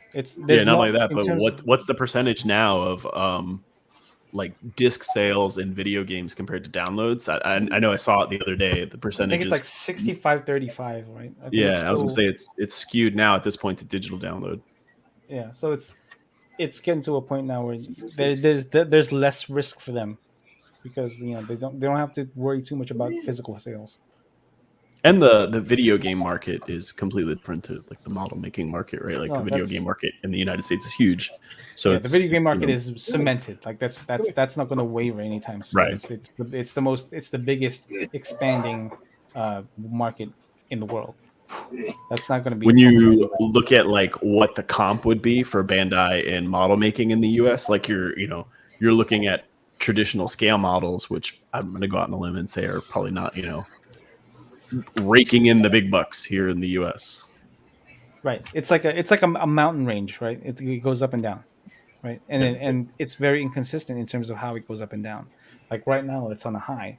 There's Not no like that, in but terms of, what's the percentage now of like disc sales in video games compared to downloads? I know I saw it the other day. The I percentage think it's is like 65-35, right? I think yeah. it's I was gonna still, say it's skewed now at this point to digital download. yeah. So it's getting to a point now where there's less risk for them because they don't have to worry too much about physical sales. And the video game market is completely different to like the model making market, right? Like the No, video that's game market in the United States is huge. So yeah. it's The video game market is cemented. Like that's not going to waver anytime soon. Right. It's the biggest expanding market in the world. That's not going to be when a problem for you anybody. look at like what the comp would be for Bandai in model making in the US, like you're looking at traditional scale models, which I'm going to go out on a limb and say are probably not, raking in the big bucks here in the US. Right. It's like a mountain range, right? It goes up and down, right? And it's very inconsistent in terms of how it goes up and down. Like right now, it's on a high,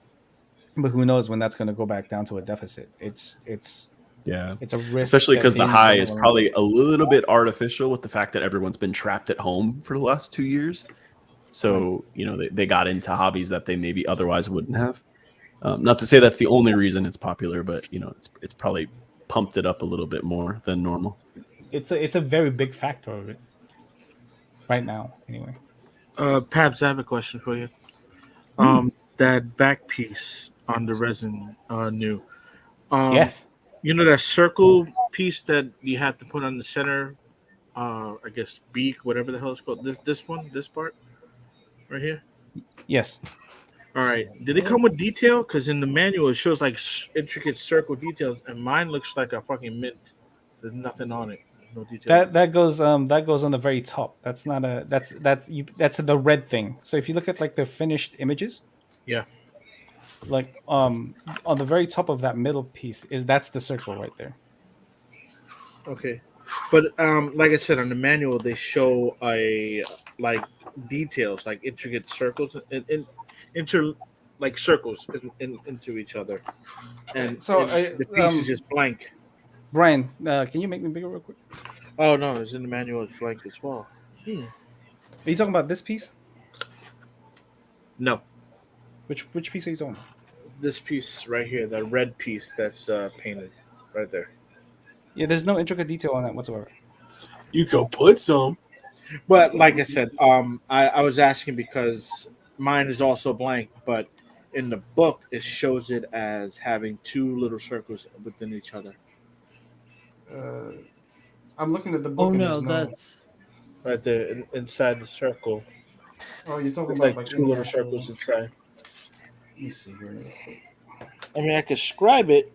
but who knows when that's going to go back down to a deficit? Yeah. It's a risk, Especially because that the they high don't is wanna probably a little bit artificial with the fact that everyone's been trapped at home for the last 2 years. So, they got into hobbies that they maybe otherwise wouldn't have. Not to say that's the only reason it's popular, but it's probably pumped it up a little bit more than normal. It's a very big factor of it right now. Anyway, Pabs, I have a question for you. That back piece on the resin, new. yes, That circle piece that you have to put on the center, I guess beak, whatever the hell it's called. This part, right here. yes. All right. Did it come with detail? Because in the manual it shows like intricate circle details, and mine looks like a fucking mint. There's nothing on it. No detail. That goes on the very top. That's not a that's the red thing. So if you look at like the finished images, Yeah. like on the very top of that middle piece that's the circle right there. Okay. But like I said, on the manual they show like details, like intricate circles and like circles into each other, and, So and the piece is just blank. Brian, can you make me bigger real quick? Oh no, it's in the manual. It's blank as well. Are you talking about this piece? No, Which piece are you talking about? this piece right here, the red piece that's painted right there. Yeah, there's no intricate detail on that whatsoever. You could put some. But like I said, I was asking because mine is also blank, but in the book it shows it as having two little circles within each other. I'm looking at the book Oh and no, there's no. that's Right there inside the circle. Oh, you're talking There's about like like two in the little actual. circles inside. Let me see here. Real quick. I mean, I could scribe it.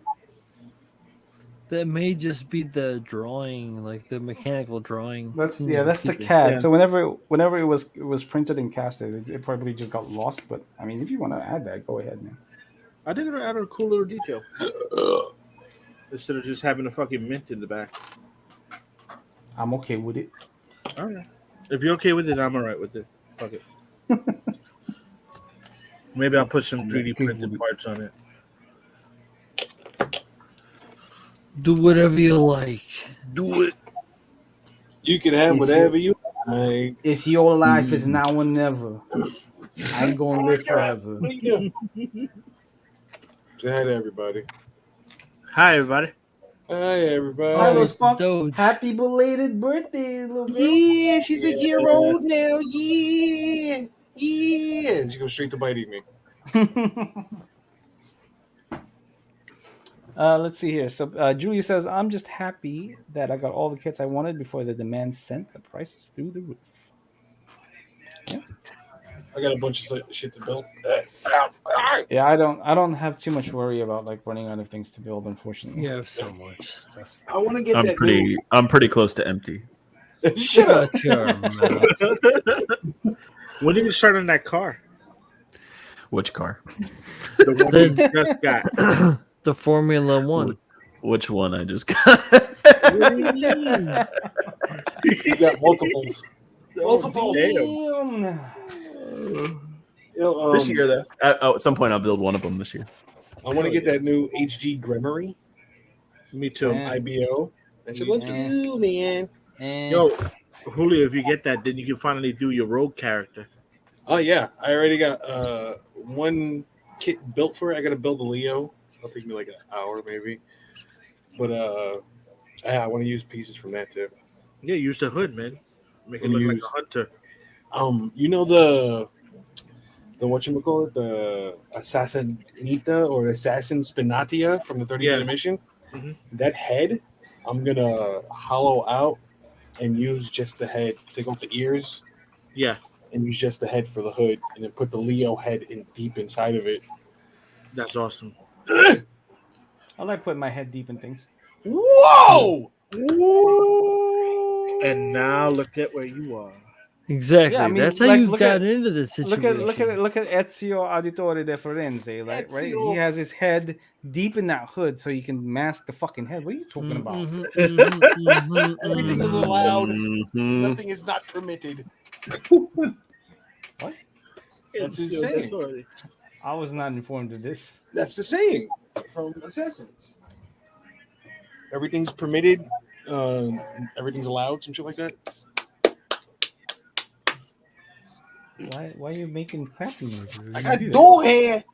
that may just be the drawing, like the mechanical drawing. That's You can that's the keep it. CAD. Yeah. So whenever it was printed and casted, it probably just got lost. But I mean, if you want to add that, go ahead, man. I think it'll add a cool little detail instead of just having a fucking mint in the back. I'm okay with it. All right. If you're okay with it, I'm all right with it. Fuck it. Maybe I'll put some 3D printed parts on it. Do whatever you like. Do it. You can have It's whatever you like. It's your life. It's now or never. I ain't gonna live forever. What are you doing? Say hi to everybody. Hi, everybody. Hi, everybody. Hi, little it's Spunk. Doge. Happy belated birthday, little girl. Yeah, she's a year old now. Yeah. Yeah. And she goes straight to biting me. Let's see here. So Julia says, "I'm just happy that I got all the kits I wanted before the demand sent the prices through the roof." I got a bunch of shit to build. Yeah, I don't have too much worry about like running out of things to build. Unfortunately, You have so much stuff. I want to get I'm that pretty close to empty. new... Shut up. Shut your mouth. When are you start on that car? Which car? The one we just got. The Formula One. Which one I just got? You got multiples. Multiple. Damn. You know, This year, though. At some point, I'll build one of them this year. I want to get that new HG Gremory Me too. Yeah. IBO. That should look Yeah. cool, man. And Yo, Julio, if you get that, then you can finally do your rogue character. Oh yeah, I already got one kit built for it. I got to build a Leo. It'll take me like an hour maybe. But I want to use pieces from that too. Yeah, use the hood, man. Make it And look like use- a hunter. You know the whatchamacallit, the Assassinita or Assassin Spinatia from the 30th mission. Mhm. That head, I'm gonna hollow out and use just the head. Take off the ears Yeah, and use just the head for the hood, and then put the Leo head in deep inside of it. that's awesome. I like putting my head deep in things. Whoa! And now look at where you are. Exactly. Yeah, I mean, that's how like, you look got at- into this situation. Look at Ezio Auditore de Firenze, like, right? Ezio. He has his head deep in that hood so you can mask the fucking head. What are you talking about? Everything is allowed. Mhm. Nothing is not permitted. What? That's his saying. I was not informed of this. That's the saying from Assassins. Everything's permitted. Everything's allowed. Some shit like that. Why are you making clapping noises? I got door hair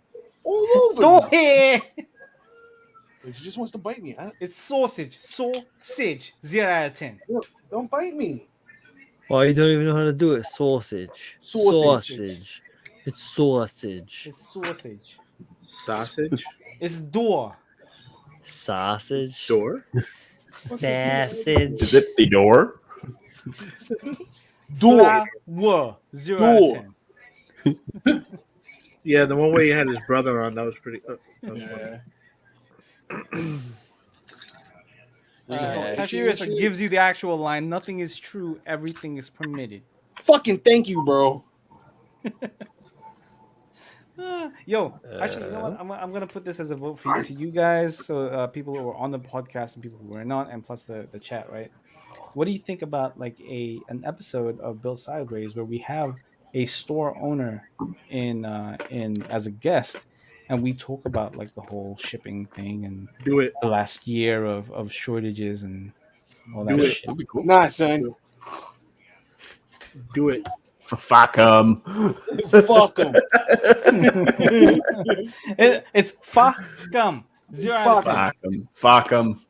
all over. Door me. hair. She just wants to bite me. It's sausage. Sausage. 0 out of 10. Don't bite me. Well, you don't even know how to do it. Sausage. Sausage. It's sausage. It's sausage. Sausage? It's door. Sausage. Door? Sausage. Is it the door? Door. Flower. 0 out of 10. Yeah, the one where he had his brother on, that was pretty. That was funny. Tiberius gives you the actual line. Nothing is true. Everything is permitted. Fucking thank you, bro. Yo, actually, you know what? I'm gonna put this as a vote for you, to you guys, so people who are on the podcast and people who are not, and plus the chat, right? What do you think about like an episode of Bill Sideways where we have a store owner in as a guest, and we talk about like the whole shipping thing and Do it. the last year of shortages and all that Do it. shit. That'd be cool. Nah, son. Do it. Fuck them. Fuck them. It's fuck 'em. 0 out of 10. Fuck them.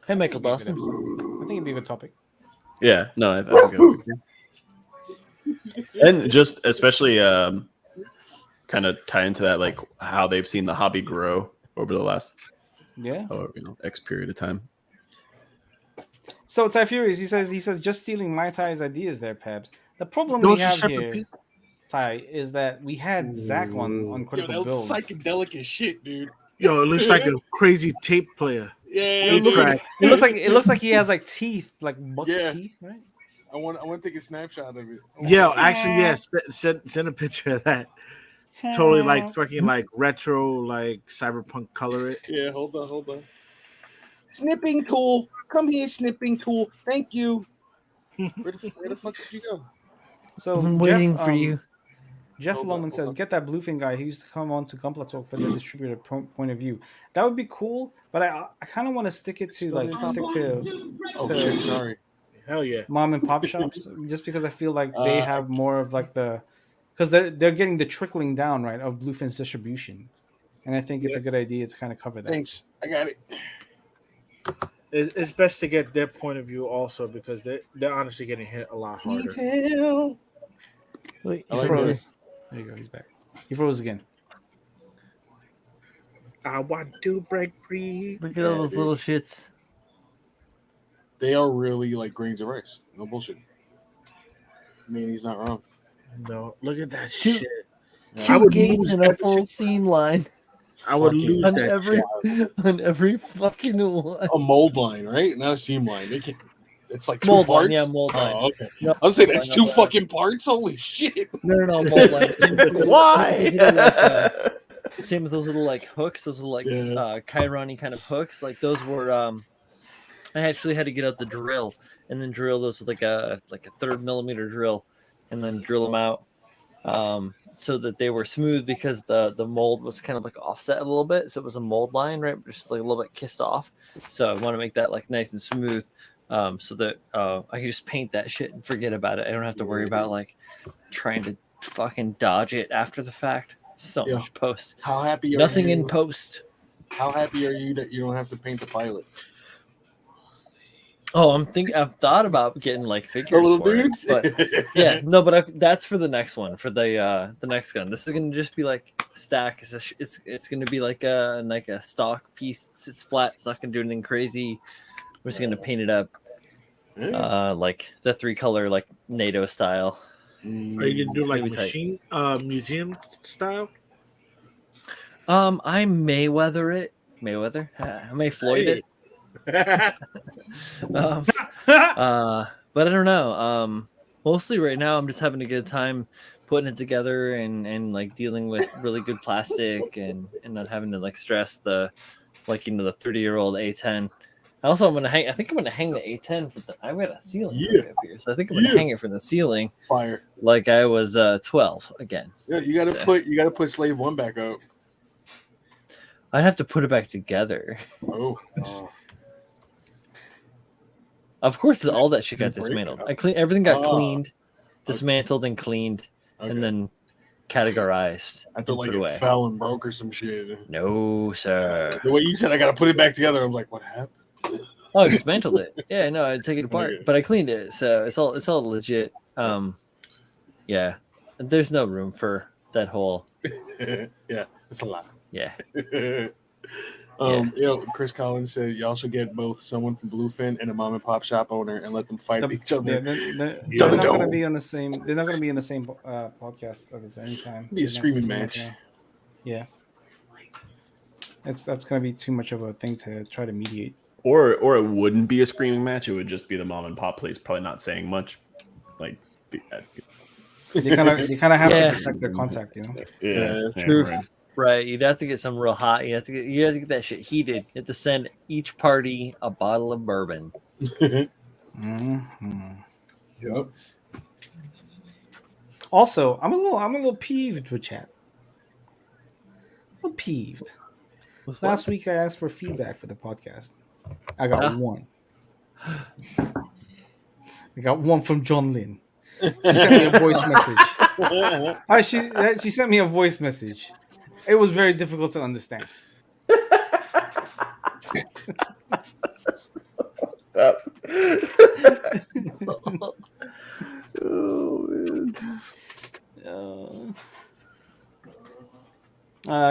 Hey, Michael Dawson. I think it'd be a good topic. Yeah, no, I think it would be. And just especially kind of tie into that, like how they've seen the hobby grow over the last X period of time. So Ty Furious, he says just stealing Mai Tai's ideas there, Pabs. The problem Those we are have separate here, pieces. Ty, is that we had Zach on Yo, Critical that was Builds. psychedelic as shit, dude. Yo, it looks like a crazy tape player. Yeah, Tape look at track. It looks like he has like teeth, like buck teeth, right? I want to take a snapshot of it. Yeah, actually, yes. Send a picture of that. Totally like fucking like retro, like cyberpunk color it. Yeah, hold on. Snipping tool. Come here, snipping tool. Thank you. Where the fuck did you go? So I'm waiting for you. Jeff Loman says, "Get that Bluefin guy. He used to come on to Gunpla Talk for the distributor point of view. That would be cool, but I kind of want to stick it to Sorry. Hell yeah. mom and pop shops, just because I feel like they have more of like because they're getting the trickling down right of Bluefin's distribution, and I think it's a good idea to kind of cover that. Thanks. I got it. It's best to get their point of view also because they're honestly getting hit a lot harder. Detail. Wait, He froze. There you go. He's back. He froze again. I want to break free. Look at all those little shits. They are really like grains of rice. No bullshit. I mean, he's not wrong. No, look at that Two- shit. Two gates and a full seam line I would lose on that every fucking one. A mold line, right? Not a seam line. They can't. It's like two Mold parts. line, yeah, mold line. Oh, okay. No, I was saying that's mold two line, fucking parts. Holy shit! No, mold line. Why? Same with those little like hooks, those little like Chiron-y kind of hooks. Like those were I actually had to get out the drill and then drill those with like a 3rd millimeter drill and then drill them out so that they were smooth because the mold was kind of like offset a little bit. So it was a mold line, right? Just like a little bit kissed off. So I want to make that like nice and smooth so that I can just paint that shit and forget about it. I don't have to worry about like trying to fucking dodge it after the fact. So much post. How happy are Nothing you? in post. How happy are you that you don't have to paint the pilot? Oh, I've thought about getting like figures little for dudes? it, but yeah, no, but that's for the next one, for the next gun. This is gonna just be like stack. It's gonna be like a stock piece. It's flat. It's not gonna do anything crazy. We're just gonna paint it up, like the 3-color like NATO style. Are you gonna do like machine museum style? I may weather it. I may Floyd it. But I don't know. Mostly right now, I'm just having a good time putting it together and like dealing with really good plastic and not having to like stress the 30-year-old A10. Also, I think I'm gonna hang the A10 for I've got a ceiling up here, so I think I'm gonna hang it from the ceiling. Fire. Like I was 12 again. Yeah, you gotta put Slave 1 back up. I'd have to put it back together. Oh. Of course, all that shit got dismantled. Everything got cleaned, dismantled, and cleaned, and then categorized. I feel like put it away. fell and broke or some shit. No, sir. The way you said I gotta put it back together, I'm like, what happened? Oh, I dismantled it. Yeah, no, I take it apart, but I cleaned it, so it's all legit. Yeah, there's no room for that whole. Yeah, it's a lot. Yeah. Chris Collins said you also get both someone from Bluefin and a mom and pop shop owner and let them fight each other. They're not going to be on the same. They're not going to be in the same podcast at the same time. Be a screaming match. Yeah, that's going to be too much of a thing to try to mediate. Or it wouldn't be a screaming match. It would just be the mom and pop place probably not saying much. Like you kind of have to protect their contact, you know. Yeah, truth. Right, you'd have to get some real hot. You have to get that shit heated. You have to send each party a bottle of bourbon. Mm-hmm. Yep. Also, I'm a little peeved with chat. I'm peeved. Last week I asked for feedback for the podcast. I got one. I got one from John Lynn. She sent me a voice message. She sent me a voice message. It was very difficult to understand. up. Oh man.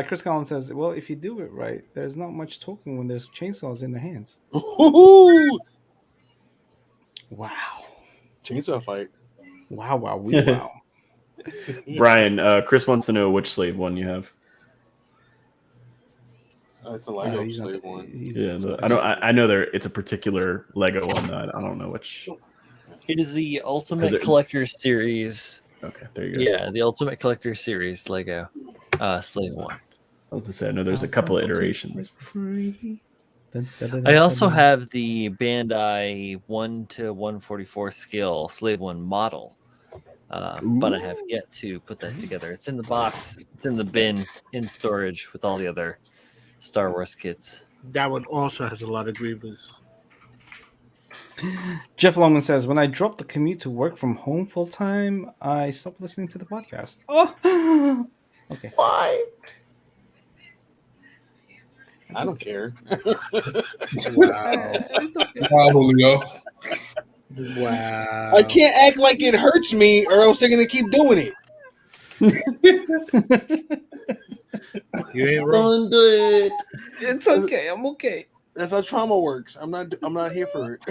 Chris Collins says, "Well, if you do it right, there's not much talking when there's chainsaws in their hands." Ooh, Wow, chainsaw fight. wow, wow. Brian, Chris wants to know which slave one you have. It's a Lego He's not slave the- one. he's- Yeah, I know there. It's a particular Lego one. Though. I don't know which. It is the Is Ultimate it- Collector Series. Okay, there you go. Yeah, the Ultimate Collector Series Lego Slave One. I was gonna say I know there's a couple of iterations. I also have the Bandai 1 to 144 scale Slave One model, but I have yet to put that together. It's in the box. It's in the bin in storage with all the other Star Wars kits. That one also has a lot of grievances. Jeff Loman says, "When I dropped the commute to work from home full time, I stopped listening to the podcast." Oh, okay. Why? I don't care. Wow. It's okay. Wow, Julio. Wow. I can't act like it hurts me, or else they're gonna keep doing it. You ain't wrong. Don't do it. It's okay. I'm okay. That's how trauma works. I'm not here for it.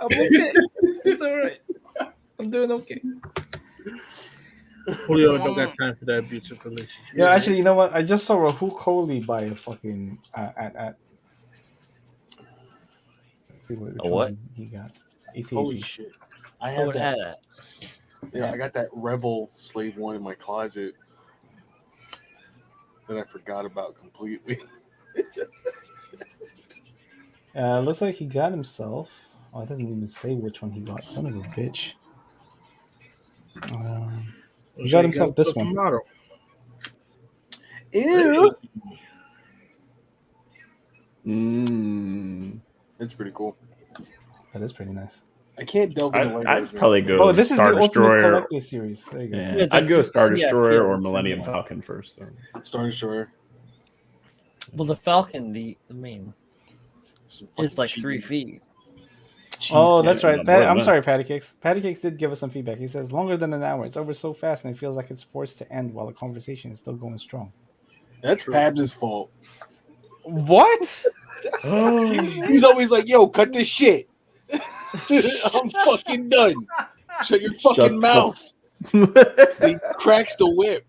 I'm okay. It's all right. I'm doing okay. Julio don't got time for that abusive relationship. Yeah, actually, you know what? I just saw a Hook Holy by a fucking at. Let's see which A what? one he got. Holy AT&T. shit! I Oh, have it that. had that. Yeah, I got that Revel Slave One in my closet that I forgot about completely. Looks like he got himself. Oh, it doesn't even say which one he got. Son of a bitch. He got himself this one. Model. Ew. It's It's pretty cool. That is pretty nice. I can't delve into Legos. I'd man. probably go. Oh, this is Star the Ultimate Destroyer. Collector series. There you go. Yeah, Yeah, I'd that's go the- Star yes, Destroyer yeah, or that's the Millennium one. Falcon first. Though. Star Destroyer. Well, the Falcon, Some fucking it's like cheese. 3 feet. Oh, that's yeah, right. more Pat, than I'm that. sorry, Patty Cakes. Patty Cakes did give us some feedback. He says, longer than an hour. It's over so fast, and it feels like it's forced to end while the conversation is still going strong. That's Pabs' fault. What? He's always like, "Yo, cut this shit. I'm fucking done. Shut your fucking Shut the mouth." He cracks the whip.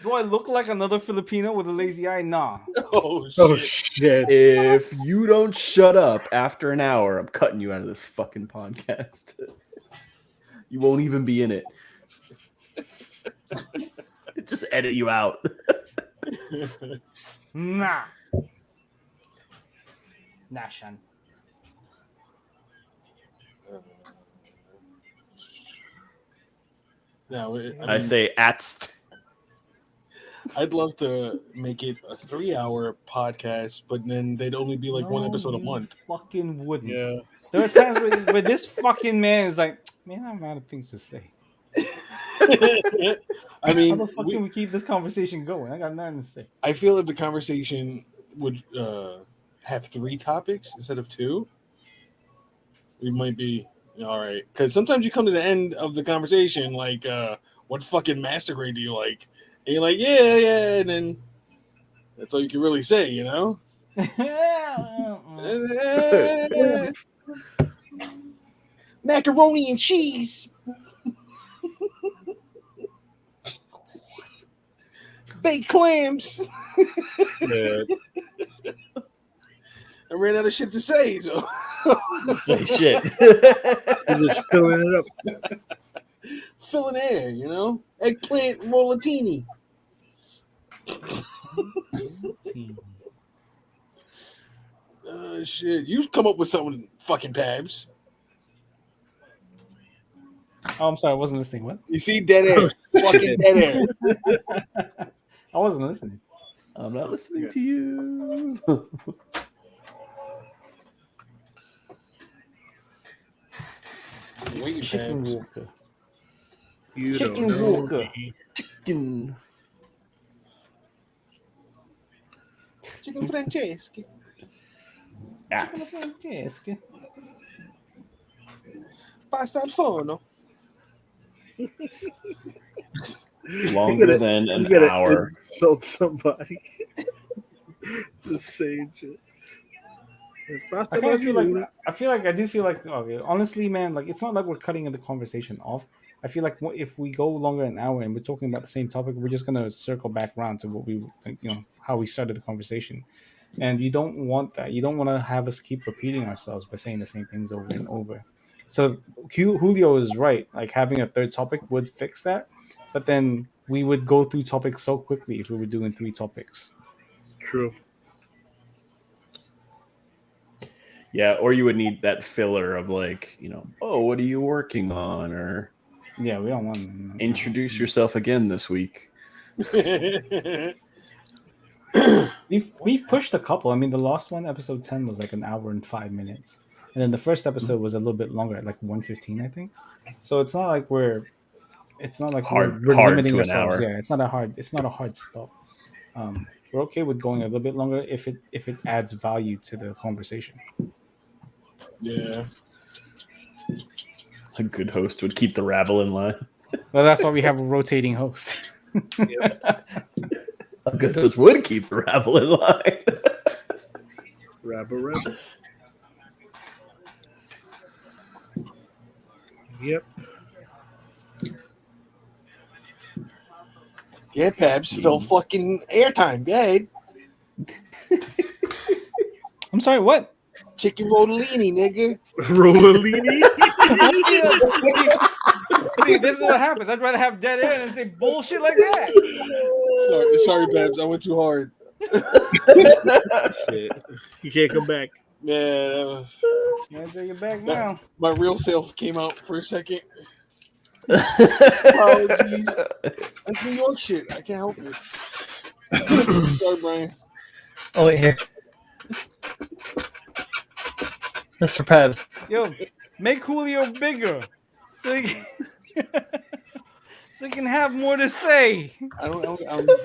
Do I look like another Filipino with a lazy eye? Nah. Oh shit! Oh shit! If you don't shut up after an hour, I'm cutting you out of this fucking podcast. You won't even be in it. Just edit you out. Nah. Nah, Sean. No, I say atst. I'd love to make it a 3-hour podcast, but then they'd only be like one No, episode a you month. Fucking wouldn't. Yeah. There are times where this fucking man is like, man, I'm out of things to say. I How mean, the fuck can we keep this conversation going? I got nothing to say. I feel if the conversation would have 3 topics instead of 2, we might be all right. Because sometimes you come to the end of the conversation like, what fucking master grade do you like? And you're like, yeah, and then that's all you can really say, you know? Macaroni and cheese. Baked clams. Yeah. I ran out of shit to say, so Say shit. You're just filling it up. fill in air, you know? Eggplant rollatini. Shit. You come up with something, fucking Pabs. Oh, I'm sorry, I wasn't listening. What? You see, dead air. Fucking dead air. I wasn't listening. I'm not listening to you. Wait, Chicken Pabs. Walker. You Chicken don't know Walker. me. Chicken. Chicken Francesca. Atst. Yes, okay. Passa al forno. Longer than an You gotta hour. insult somebody. Just saying shit. I kind of feel like I do feel like okay, honestly, man, like it's not like we're cutting the conversation off. I feel like if we go longer than an hour and we're talking about the same topic, we're just gonna circle back around to what we, like, how we started the conversation, and you don't want that. You don't want to have us keep repeating ourselves by saying the same things over and over. So Julio is right. Like having a third topic would fix that, but then we would go through topics so quickly if we were doing 3 topics. True. Yeah, or you would need that filler of like, oh, what are you working on? Or Yeah, we don't want introduce yourself again this week. We've pushed a couple. I mean, the last one, episode 10, was like an hour and 5 minutes, and then the first episode was a little bit longer, at like 1:15, I think. So it's not like we're Hard limiting to an ourselves. hour. Yeah, it's not a hard stop. We're okay with going a little bit longer if it adds value to the conversation. Yeah. A good host would keep the rabble in line. Well, that's why we have a rotating host. A good host would keep the rabble in line. Rabble. Yep. Yeah, Pabs, fill fucking airtime. Go ahead. I'm sorry, what? Chicken rollini, nigga. Rollini. See, this is what happens. I'd rather have dead air than say bullshit like that. Sorry, Pabs. I went too hard. Shit. You can't come back. Yeah, that was. Can't take it back now. My real self came out for a second. Apologies. That's New York shit. I can't help it. Sorry, Brian. Oh wait, here. That's for Pabs. Yo, make Julio bigger so he can have more to say. I'm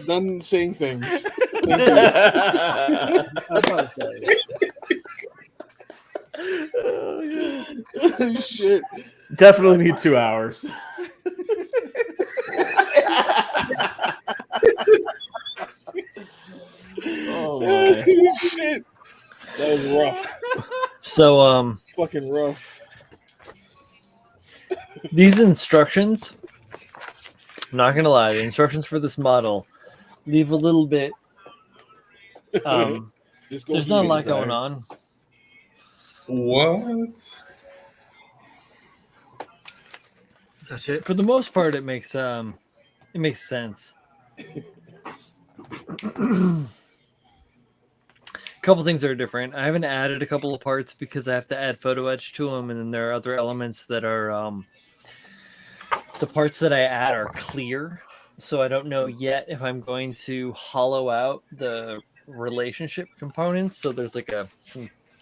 done saying things. Shit. Definitely need 2 hours. Oh my Shit. That was rough. So Fucking rough. these instructions, I'm not gonna lie, the instructions for this model leave a little bit there's not a lot going on. What? That's it. For the most part, it makes sense. A couple things are different. I haven't added a couple of parts because I have to add photo etch to them, and then there are other elements that are the parts that I add are clear, so I don't know yet if I'm going to hollow out the relationship components. So there's like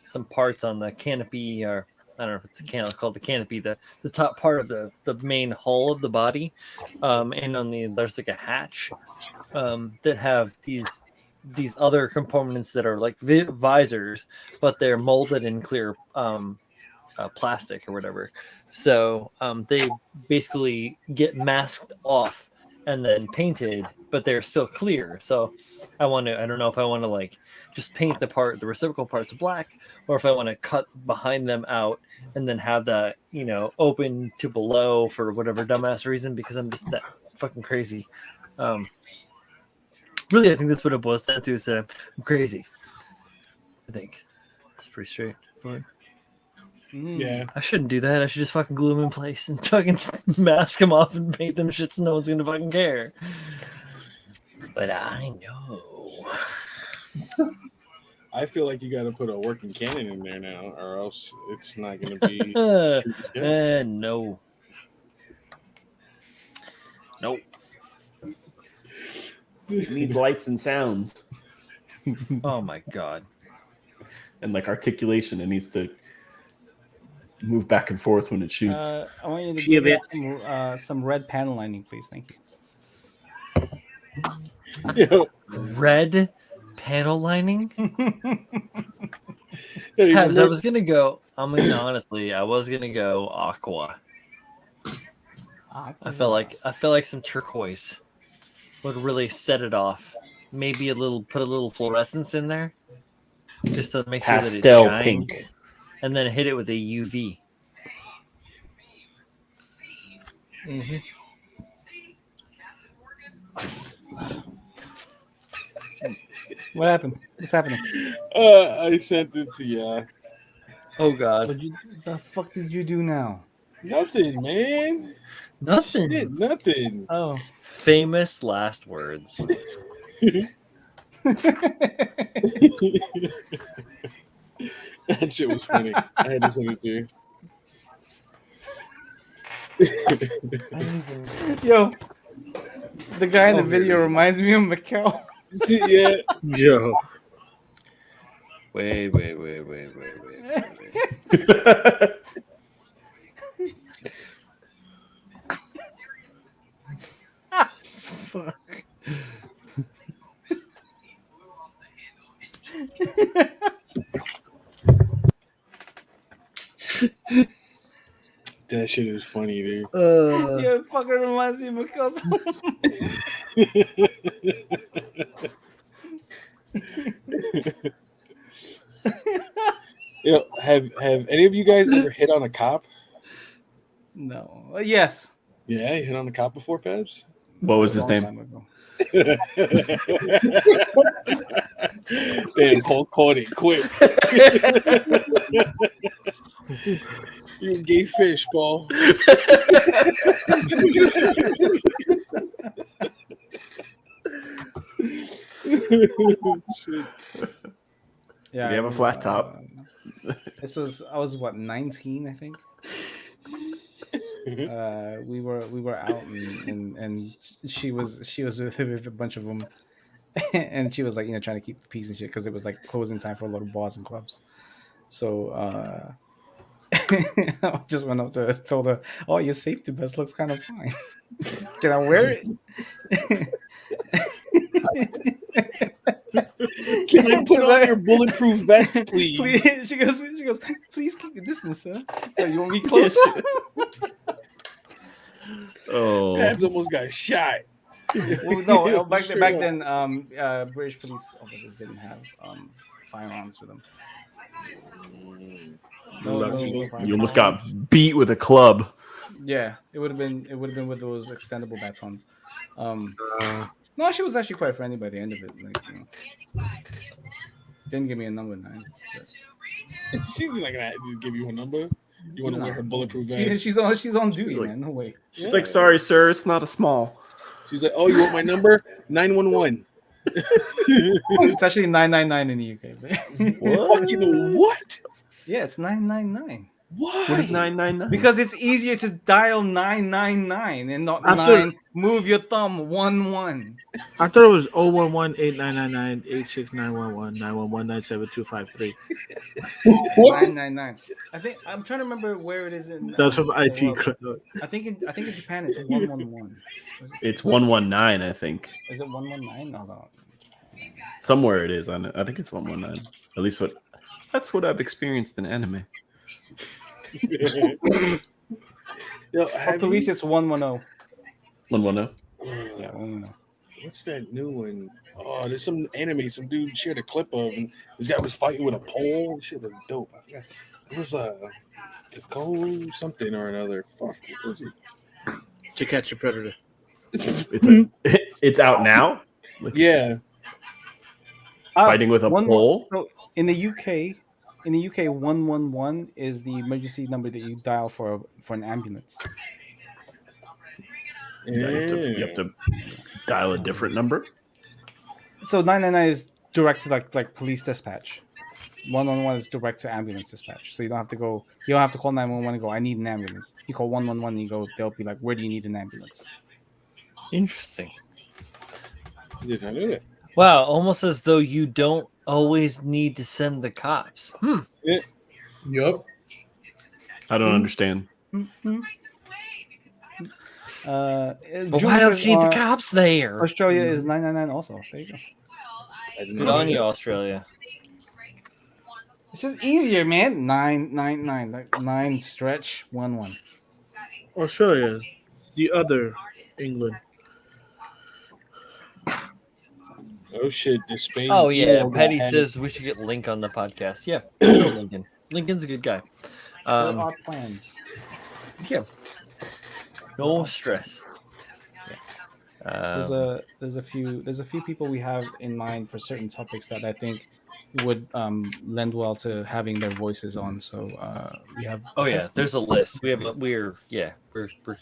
some parts on the canopy, or I don't know if it's called the canopy, the top part of the main hull of the body, and on there's like a hatch that have these other components that are like visors, but they're molded in clear plastic or whatever. So they basically get masked off and then painted, but they're still clear. So I don't know if I want to like just paint the reciprocal parts black, or if I want to cut behind them out and then have that, open to below for whatever dumbass reason, because I'm just that fucking crazy. Really, I think that's what it boils down to, is that I'm crazy. I think it's pretty straightforward. Yeah. I shouldn't do that. I should just fucking glue them in place and fucking mask them off and paint them shit so no one's gonna fucking care. But I know. I feel like you got to put a working cannon in there now, or else it's not going to be. No. Nope. It needs lights and sounds. Oh my god. And like articulation. It needs to move back and forth when it shoots. I want you to give me some red panel lining, please. Thank you. Red panel lining? Hey, Pabs, I was gonna go. I mean, honestly, I was gonna go aqua. I feel like some turquoise would really set it off. Maybe put a little fluorescence in there, just to make sure that it Pastel shines, pink. and then hit it with a UV. Mm-hmm. What happened? What's happening? I sent it to you. Oh God, The fuck did you do now? Nothing, man. nothing. Shit, nothing. Oh. Famous last words. That shit was funny. I had to send it to you. Yo, the guy in the video reminds me of Mikkel. Yeah. Yo. Wait. Fuck. That shit is funny, dude. Yeah, it fucking reminds me of Mikkel. Yo, have any of you guys ever hit on a cop? No. Yes. Yeah, you hit on a cop before, Pebs? What was A his long name? time ago. Damn, Cole caught it quick. You gay fish, Paul. Shit. Yeah. Did he have a flat top? I was what, 19, I think. We were out and she was with a bunch of them, and she was like, trying to keep the peace and shit because it was like closing time for a lot of bars and clubs. So I just went up to her, told her, "Oh, your safety vest looks kind of fine. Can I wear it?" Can I put on your bulletproof vest, please? Please. She goes, "Please keep your distance, sir. So you want me closer?" Oh, Pabs almost got shot. Well, no, back then, British police officers didn't have firearms with them. No you firearms. almost got beat with a club. Yeah, it would have been with those extendable batons. No, she was actually quite friendly by the end of it. Like, didn't give me a number 9. But... She's not gonna give you a number. You want to wear her bulletproof vest? She's on duty, like, man. No way. She's like, "Sorry, sir, it's not a small." She's like, "Oh, you want my number? 911." It's actually 999 in the UK. What? Fucking what? Yeah, it's 999. Why? What is 999? Because it's easier to dial 999 and not After- 9. Move your thumb 11. I thought it was 011-8999-86911-911-97253. 999. I think I'm trying to remember where it is in. That's from IT. well, I think in Japan it's 111. It's 119, I think. Is it 119? No. Somewhere it is on it. I think it's 119. At least that's what I've experienced in anime. Yo, For police, it's 110. 110. Yeah, 110. What's that new one? Oh, there's some anime some dude shared a clip of, and this guy was fighting with a pole. This shit was dope. I forgot. It was Taco something or another. Fuck, what was it? To Catch a Predator. It's out now. Like, Yeah. Fighting with a pole? So in the UK, 111 is the emergency number that you dial for an ambulance. You have to dial a different number. So 999 is direct to like police dispatch. 111 is direct to ambulance dispatch. So you don't have to call 911 and go, "I need an ambulance." You call 111 and you go, they'll be like, "Where do you need an ambulance?" Interesting. Did I know that? Wow, almost as though you don't always need to send the cops. Yup. I don't understand. But why don't you need the cops there? Australia is 999 also. There you go. I didn't Good know on that. you, Australia. It's just easier, man. 9 like 9 stretch 1 1. Australia, the other England. Oh shit, the space. Oh yeah, email got Petty hacked. says we should get Link on the podcast. Yeah, I know Lincoln. Lincoln's a good guy. There are plans. Yeah, no stress. There's a few people we have in mind for certain topics that I think would lend well to having their voices on. So we have. Oh yeah, there's a list. We're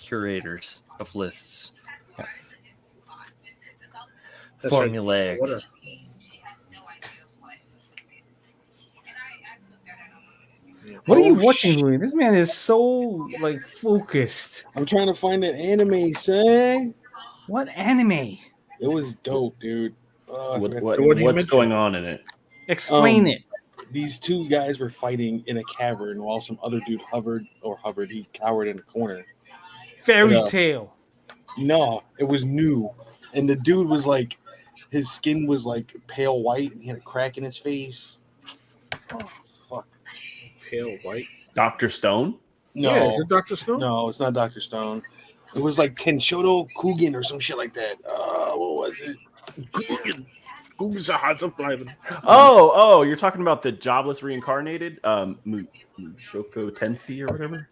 curators of lists. That's right. Formulaic. What a- What are you Oh, watching, Louis? This man is so like focused. I'm trying to find an anime, son. What anime? It was dope, dude. I forgot What, the What do you what's mention? going on in it? Explain it. These two guys were fighting in a cavern while some other dude he cowered in a corner. Fairy yeah. tale. No, it was new. And the dude was like, his skin was like pale white and he had a crack in his face. Oh, fuck. Pale white. Dr. Stone? No, Yeah, is it Dr. Snow? no, it's not Dr. Stone. It was like Tenshoto Kugen or some shit like that. What was it? Oh, you're talking about the jobless reincarnated Mushoku Tensei or whatever.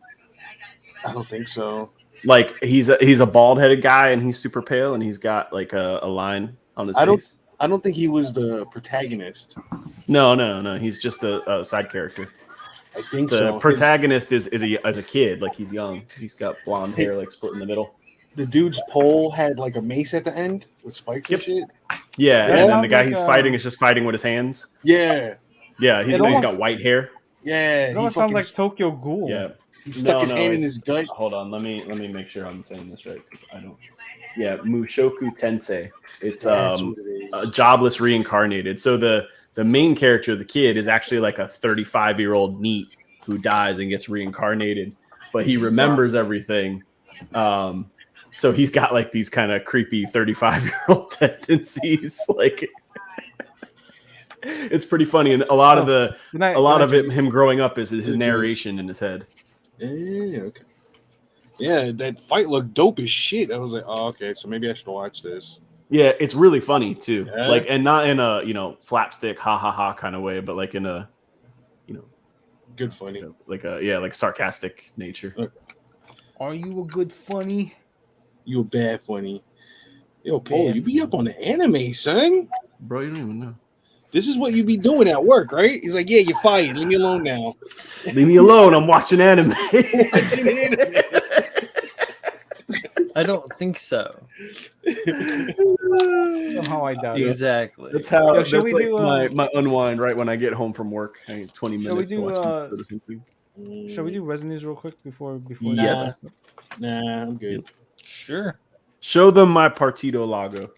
I don't think so. Like he's a bald headed guy and he's super pale and he's got like a line on his face. I don't think he was the protagonist. No. He's just a side character. I think The so. protagonist is a kid, like he's young. He's got blonde hair, like split in the middle. The dude's pole had like a mace at the end with spikes and shit. Yeah, That and then the sounds guy like, he's fighting is just fighting with his hands. Yeah, Yeah, he's It got almost- white hair. yeah. It almost sounds like Tokyo Ghoul. Yeah. he stuck his hand in it's- his gut. Hold on, let me make sure I'm saying this right because I don't. Yeah, Mushoku Tensei. It's That's what it is. a jobless reincarnated. So the main character, the kid, is actually like a 35-year-old NEET who dies and gets reincarnated, but he remembers everything. So he's got like these kind of creepy 35-year-old tendencies. Like it's pretty funny, and a lot of him growing up is his narration in his head. Yeah, okay. Yeah, that fight looked dope as shit. I was like, oh, okay, so maybe I should watch this. Yeah, it's really funny too. Yeah. Like, and not in a slapstick ha ha ha kind of way, but like in a Good funny. like sarcastic nature. Are you a good funny? You a bad funny. Yo, Paul, you be up on the anime, son. Bro, you don't even know. This is what you be doing at work, right? He's like, yeah, you're fired. Leave me alone now. Leave me alone. I'm watching anime. Watching anime. I don't think so. Somehow I doubt it. Exactly. That's how. Yo, That's shall we like do, my unwind right when I get home from work. I need 20 Shall we minutes to do, watch an episode of something. Shall we do Resident News real quick before? Yes. Nah, I'm good. Sure. Show them my Partido logo.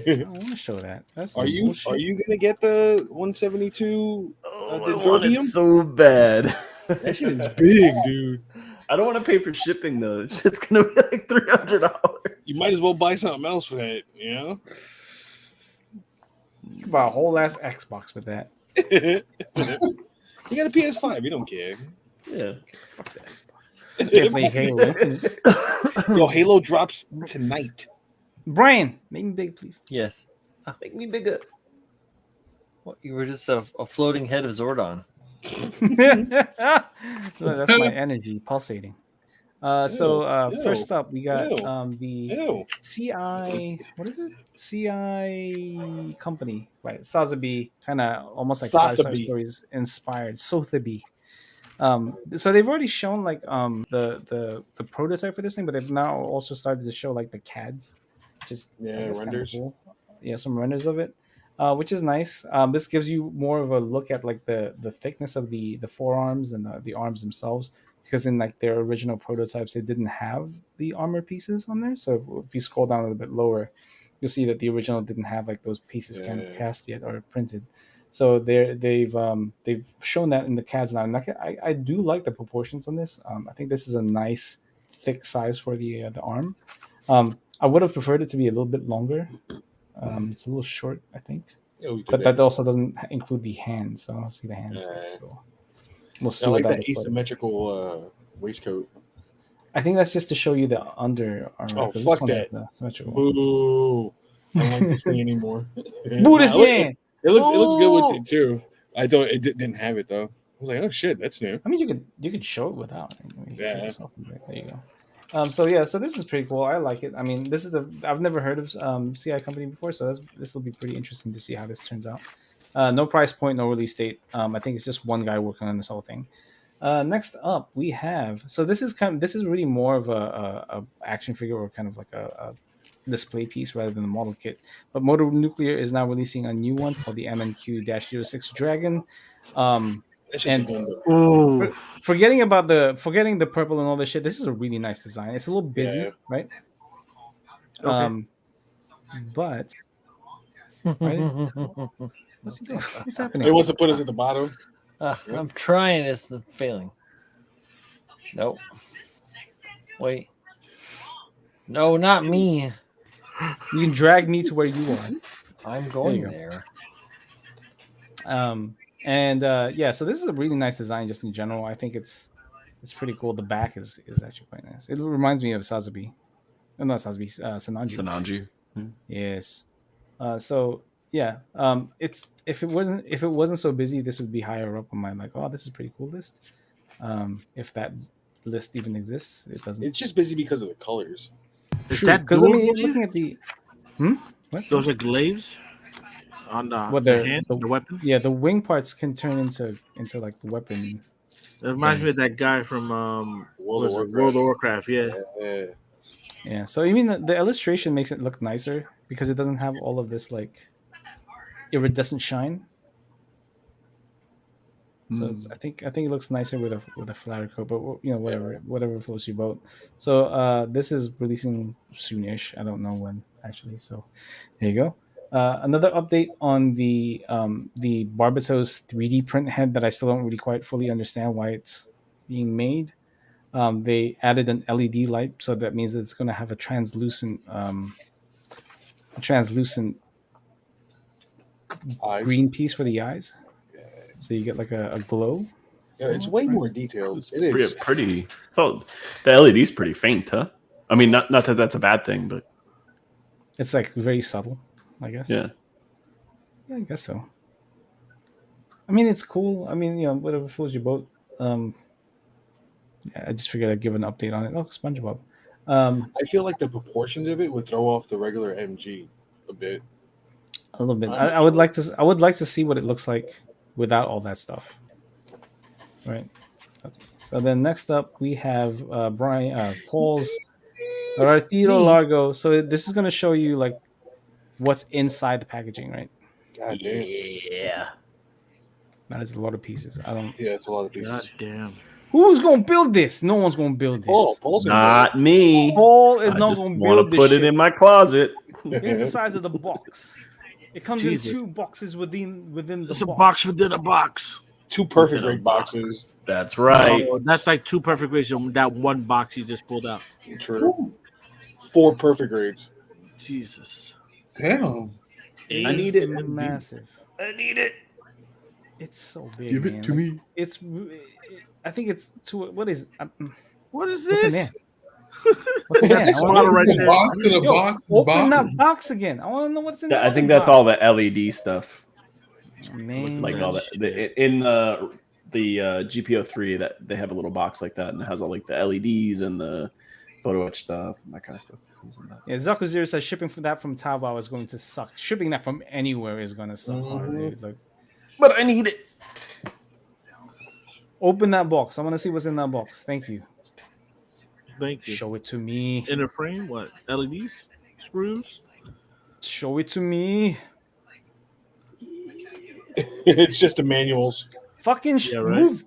I don't want to show that. That's Are some you bullshit. gonna get the 172? I the want it Drobium? so bad. That shit is big, dude. I don't want to pay for shipping though. It's gonna be like $300. You might as well buy something else for that, you know? You could buy a whole ass Xbox with that. You got a PS5, you don't care. Yeah. Fuck that Xbox. Can't play Halo Infinite. Yo, Halo drops tonight. Brian, make me big, please. Yes. Make me bigger. What, you were just a floating head of Zordon. No, that's my energy pulsating. So Ew. first up, we got Ew. the Ew. CI. What is it? CI company, right? Sotheby, kind of almost like Sotheby. Five Star Stories inspired. Sotheby. So they've already shown like the prototype for this thing, but they've now also started to show like the CADs, just renders. cool. Yeah, some renders of it, which is nice. This gives you more of a look at like the thickness of the forearms and the arms themselves, because in like their original prototypes they didn't have the armor pieces on there. So if you scroll down a little bit lower, you'll see that the original didn't have like those pieces cast yet or printed. So they've shown that in the CADs now. And I do like the proportions on this. I think this is a nice thick size for the arm. I would have preferred it to be a little bit longer. It's a little short, I think. Yeah, we do But that also doesn't include the hands. So I don't see the hands. So we'll see I like what that that looks like. asymmetrical waistcoat. I think that's just to show you the under armor. Oh, 'cause fuck this one has that. the symmetrical. Boo! I don't like this thing anymore. Boo this man! It looks good with Boo! it too. I thought it didn't have it though. I was like, oh shit, that's new. I mean, you could show it without. You can take Yeah. this off of it. There you go. So this is pretty cool. I like it. I mean, I've never heard of CI Company before, so this will be pretty interesting to see how this turns out. No price point, no release date. I think it's just one guy working on this whole thing. Next up, we have this is really more of a action figure or kind of like a display piece rather than a model kit. But Motor Nuclear is now releasing a new one called the MNQ-06 Dragon. That shit's And a gun. Ooh, forgetting the purple and all this shit, this is a really nice design. It's a little busy, Yeah. right? Okay. But what's he doing? What's happening? It wants to put us at the bottom. I'm trying. It's failing. Nope. Wait. No, not me. You can drag me to where you are. I'm going go. there. So this is a really nice design just in general. I think it's pretty cool. The back is actually quite nice. It reminds me of Sazabi. No, not Sazabi, Sananju. Sananju. Yes. It's if it wasn't so busy, this would be higher up on my this is a pretty cool list. If that list even exists, it doesn't. It's just busy because of the colors. Is True, that because dual you're glaive? looking at the what? Those are glaives on the, What the hand, the weapon. Yeah, the wing parts can turn into like the weapon. It reminds me of that guy from World of World of Warcraft. Yeah. Yeah. So you mean the illustration makes it look nicer because it doesn't have all of this like iridescent shine. So I think it looks nicer with a flatter coat, but whatever floats your boat. So this is releasing soonish. I don't know when actually. So there you go. Another update on the Barbatos 3D print head that I still don't really quite fully understand why it's being made. They added an LED light, so that means that it's going to have a translucent green piece for the eyes. So you get like a glow. Yeah, it's way more detailed. It is pretty. So the LED is pretty faint, huh? I mean, not that that's a bad thing, but it's like very subtle, I guess. Yeah, I guess so. I mean, it's cool. I mean, whatever floats your boat. I just figured I'd give an update on it. Oh, SpongeBob. I feel like the proportions of it would throw off the regular MG a bit. A little bit. I would like to see what it looks like without all that stuff. Right. Okay. So then next up we have Paul's Retiro Largo. So this is going to show you like what's inside the packaging, right? God damn. yeah. That is a lot of pieces. Yeah, it's a lot of pieces. God damn. Who's going to build this? No one's going to build this. Paul's Not me. Paul is I not just going to want build to this put shit. it in my closet. Here's the size of the box. It comes Jesus. in 2 boxes within the It's a box. box within a box. 2 perfect grade boxes. That's right. Oh, that's like 2 perfect grades on that one box you just pulled out. True. 4 perfect grades. Jesus. Damn. I need it. Massive. I need it. It's so big. Give man. it to me. I think it's two. What is? What is What's in this? there? What's in there? This I wanna model know right what's in there. Box in a Yo, box in a Open box. that box again. I want to know what's in there. I think that's all the LED stuff. Man, Like all that in the GPO3 that they have a little box like that and it has all like the LEDs and the photo etch stuff and that kind of stuff comes in that. Yeah, Zaku Zero says shipping from Taobao is going to suck. Shipping that from anywhere is going to suck hard, dude. Like, But I need it. open that box. I want to see what's in that box. Thank you. Thank you. Show it to me. In a frame, what? LEDs? Screws? Show it to me. It's just the manuals. Fucking Yeah, right. move.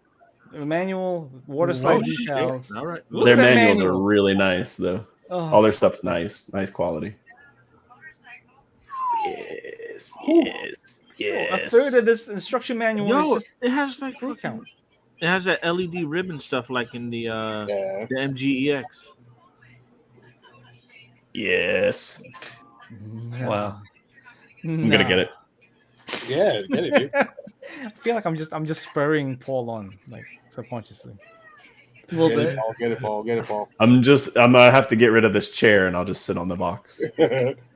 Manual water slide Oh, shit. decals. All right. Look Their at that manuals manual. are really nice though. Oh. All their stuff's nice quality. Yes, A third of this instruction manual is Yo, just it has like fruit count. it has that LED ribbon stuff like in the Yeah. the MGEX. Yes. Wow. I'm gonna get it. Yeah, get it, dude. I feel like I'm just spurring Paul on, like subconsciously. A little Get it, bit. Paul. Get it, Paul. Get it, Paul. I'm gonna have to get rid of this chair and I'll just sit on the box.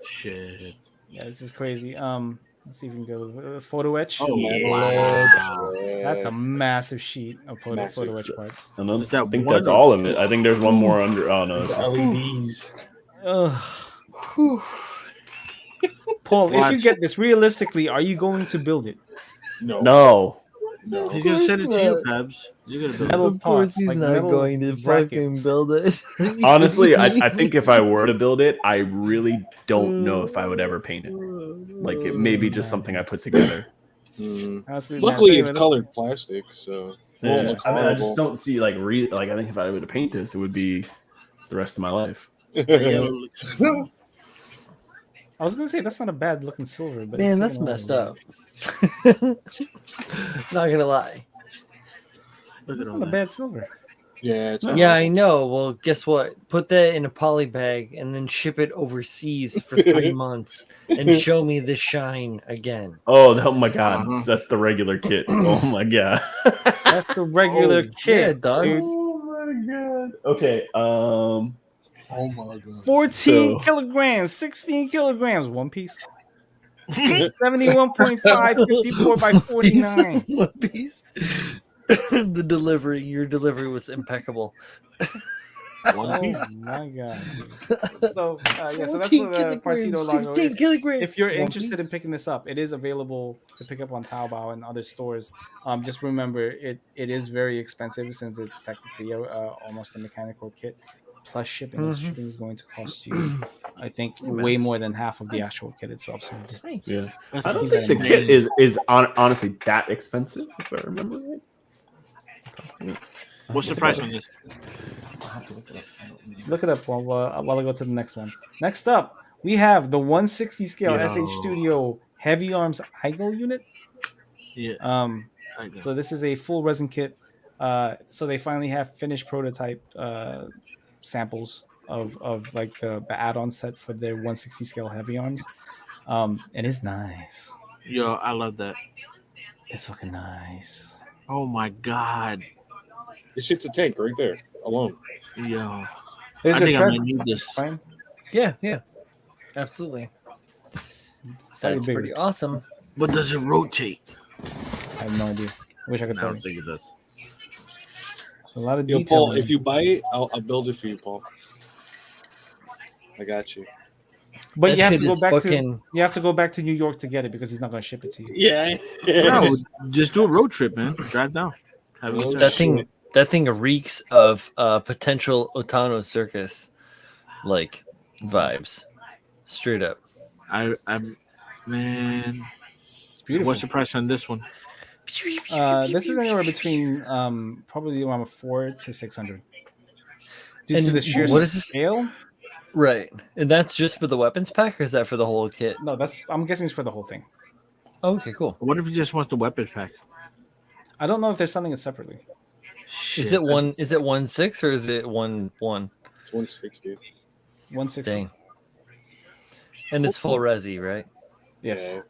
Shit. Yeah, this is crazy. Let's see if we can go photo etch. Oh, Yeah. wow. That's a massive sheet of Massive. photo etch parts. And then Is that I think one that's or all of two? it. I think there's one more under. Oh no, The it's LEDs. Ugh. Paul, if you Watch. get this realistically, are you going to build it? No. no. No. He's gonna send it to you, not. Pabs. You're gonna build Metal it. Of course, pots, he's like not metal going to fucking brackets. build it. Honestly, I think if I were to build it, I really don't know if I would ever paint it. Like it may be just something I put together. Honestly, Luckily, man, it's colored plastic, so it won't look I mean, I horrible. just don't see like I think if I were to paint this, it would be the rest of my life. I was gonna say that's not a bad looking silver, but Man, it's that's taking a messed while. up. Not gonna lie. Look It's at all not a that. bad silver. Yeah, it's Yeah, I know. Well, guess what? Put that in a poly bag and then ship it overseas for 3 months and show me the shine again. Oh my god, Uh-huh. that's the regular kit. Oh my god. That's the regular Oh, kit, yeah, dog. dude. Oh my god. Okay. Oh my god. 14 So- kilograms, 16 kilograms, one piece. 71.5, 54 by 49. One piece. Your delivery was impeccable. One piece. Oh my god. So yeah, so that's 14 what Partito kilograms, Lago. 16 kilograms. If you're One interested in piece. picking this up, it is available to pick up on Taobao and other stores. Just remember, it is very expensive since it's technically almost a mechanical kit. Plus shipping, and shipping is going to cost you, I think, way more than half of the actual kit itself. So just Yeah. That's I don't keep think that the in kit is honestly that expensive, if I remember right. What's the price on this? look it up while I go to the next one. Next up, we have the 160 scale Yo. SH Studio Heavy Arms IGO unit. Yeah. I know. So this is a full resin kit. So they finally have finished prototype samples of like the add-on set for their 160 scale heavy arms. And it's nice. Yo, I love that. It's fucking nice. Oh my god. This shit's a tank right there alone. Yo. There's I your think I tread. might need this. Fine. Yeah, absolutely. Slightly That's bigger. pretty awesome. But does it rotate? I have no idea. I wish I could I tell don't you. think it does. It's a lot of Yo, detail. Paul, in if it. you buy it, I'll build it for you, Paul. I got you. But That you have shit to go is back fucking- to New York to get it because he's not going to ship it to you. Yeah. No, just do a road trip, man. Drive down. Have a good time. That thing reeks of potential Otano circus like vibes. Straight up. I'm man. It's beautiful. What's the price on this one? This is anywhere between probably around 400 to 600. Due to And the sheer what is this? scale? Right. And that's just for the weapons pack, or is that for the whole kit? No, I'm guessing it's for the whole thing. Okay, cool. What if you just want the weapon pack? I don't know if they're selling it separately. Is it 1.6 or is it 1.1? 160. 160. Dang. And it's full resi, right? Yes. Yeah.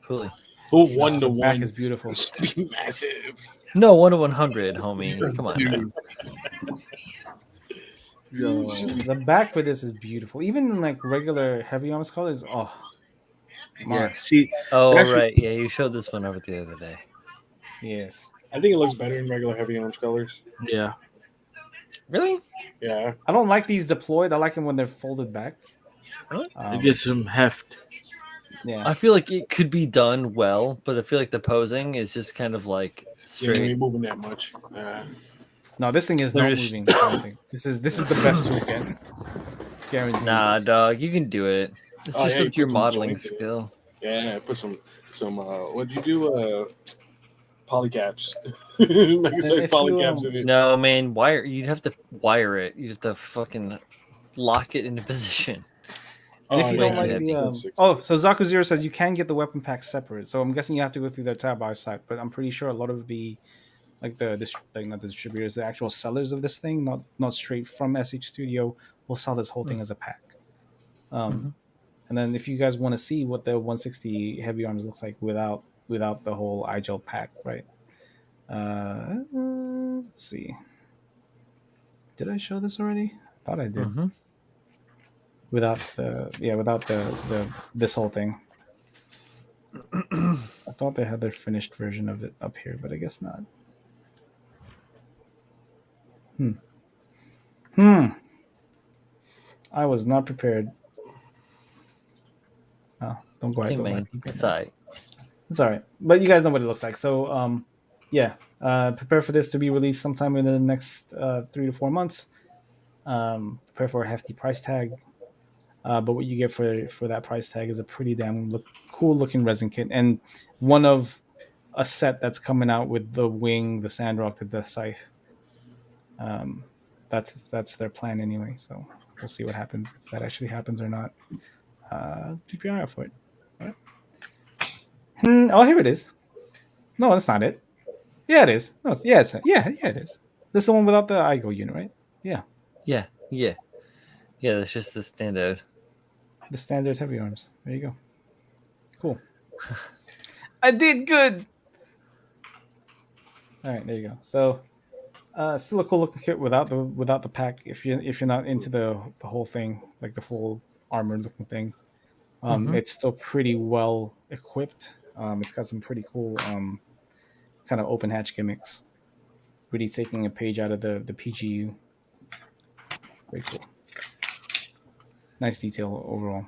Cool. Oh, 1 to The back 1 is beautiful. be massive. No, 1 to 100, homie. Come on. Man. Yo. The back for this is beautiful. Even in like regular heavy arms colors. Oh, Yeah. See, Oh, That's- right. Yeah, you showed this one over the other day. yes. I think it looks better in regular heavy arms colors. yeah. Really? Yeah. I don't like these deployed. I like them when they're folded back. Really? It gets some heft. Yeah. I feel like it could be done well, but I feel like the posing is just kind of like You straight. ain't moving that much. No, this thing is not There's- moving. I don't think. This is the best you'll get. Guaranteed. Nah, dog, you can do it. It's Oh, just yeah, you up to your put some modeling joints in it. skill. Yeah, put some what'd you do? Polycaps. Make it say If you, polycaps in it. No, man, you'd have to wire it. You'd have to fucking lock it into position. And if Oh, you yeah, don't it's like heavy. the 160. so Zaku Zero says you can get the weapon pack separate. So I'm guessing you have to go through their Taobao site, but I'm pretty sure a lot of the not the distributors, the actual sellers of this thing, not straight from SH Studio, will sell this whole thing as a pack. And then if you guys want to see what the 160 heavy arms looks like without the whole iGel pack, right? Let's see. Did I show this already? I thought I did. Mm-hmm. Without the this whole thing. I thought they had their finished version of it up here, but I guess not. I was not prepared. Oh, don't go ahead. Hey Don't man, it's all right. It's all right. But you guys know what it looks like. So, yeah, prepare for this to be released sometime in the next 3 to 4 months. Prepare for a hefty price tag. But what you get for that price tag is a pretty damn cool looking resin kit, and one of a set that's coming out with the wing, the Sandrock, the Death Scythe. That's their plan anyway. So we'll see what happens, if that actually happens or not. Keep your eye out for it. All right. Oh, here it is. No, that's not it. Yeah, it is. No, yeah, it is. This is the one without the IGO unit, right? Yeah, Yeah. That's just the standard. the standard heavy arms. There you go. Cool. I did good. All right, there you go. So, still a cool looking kit without the pack. If you're not into the whole thing, like the full armored looking thing, it's still pretty well equipped. It's got some pretty cool kind of open hatch gimmicks. Really taking a page out of the PGU. Very cool. Nice detail overall.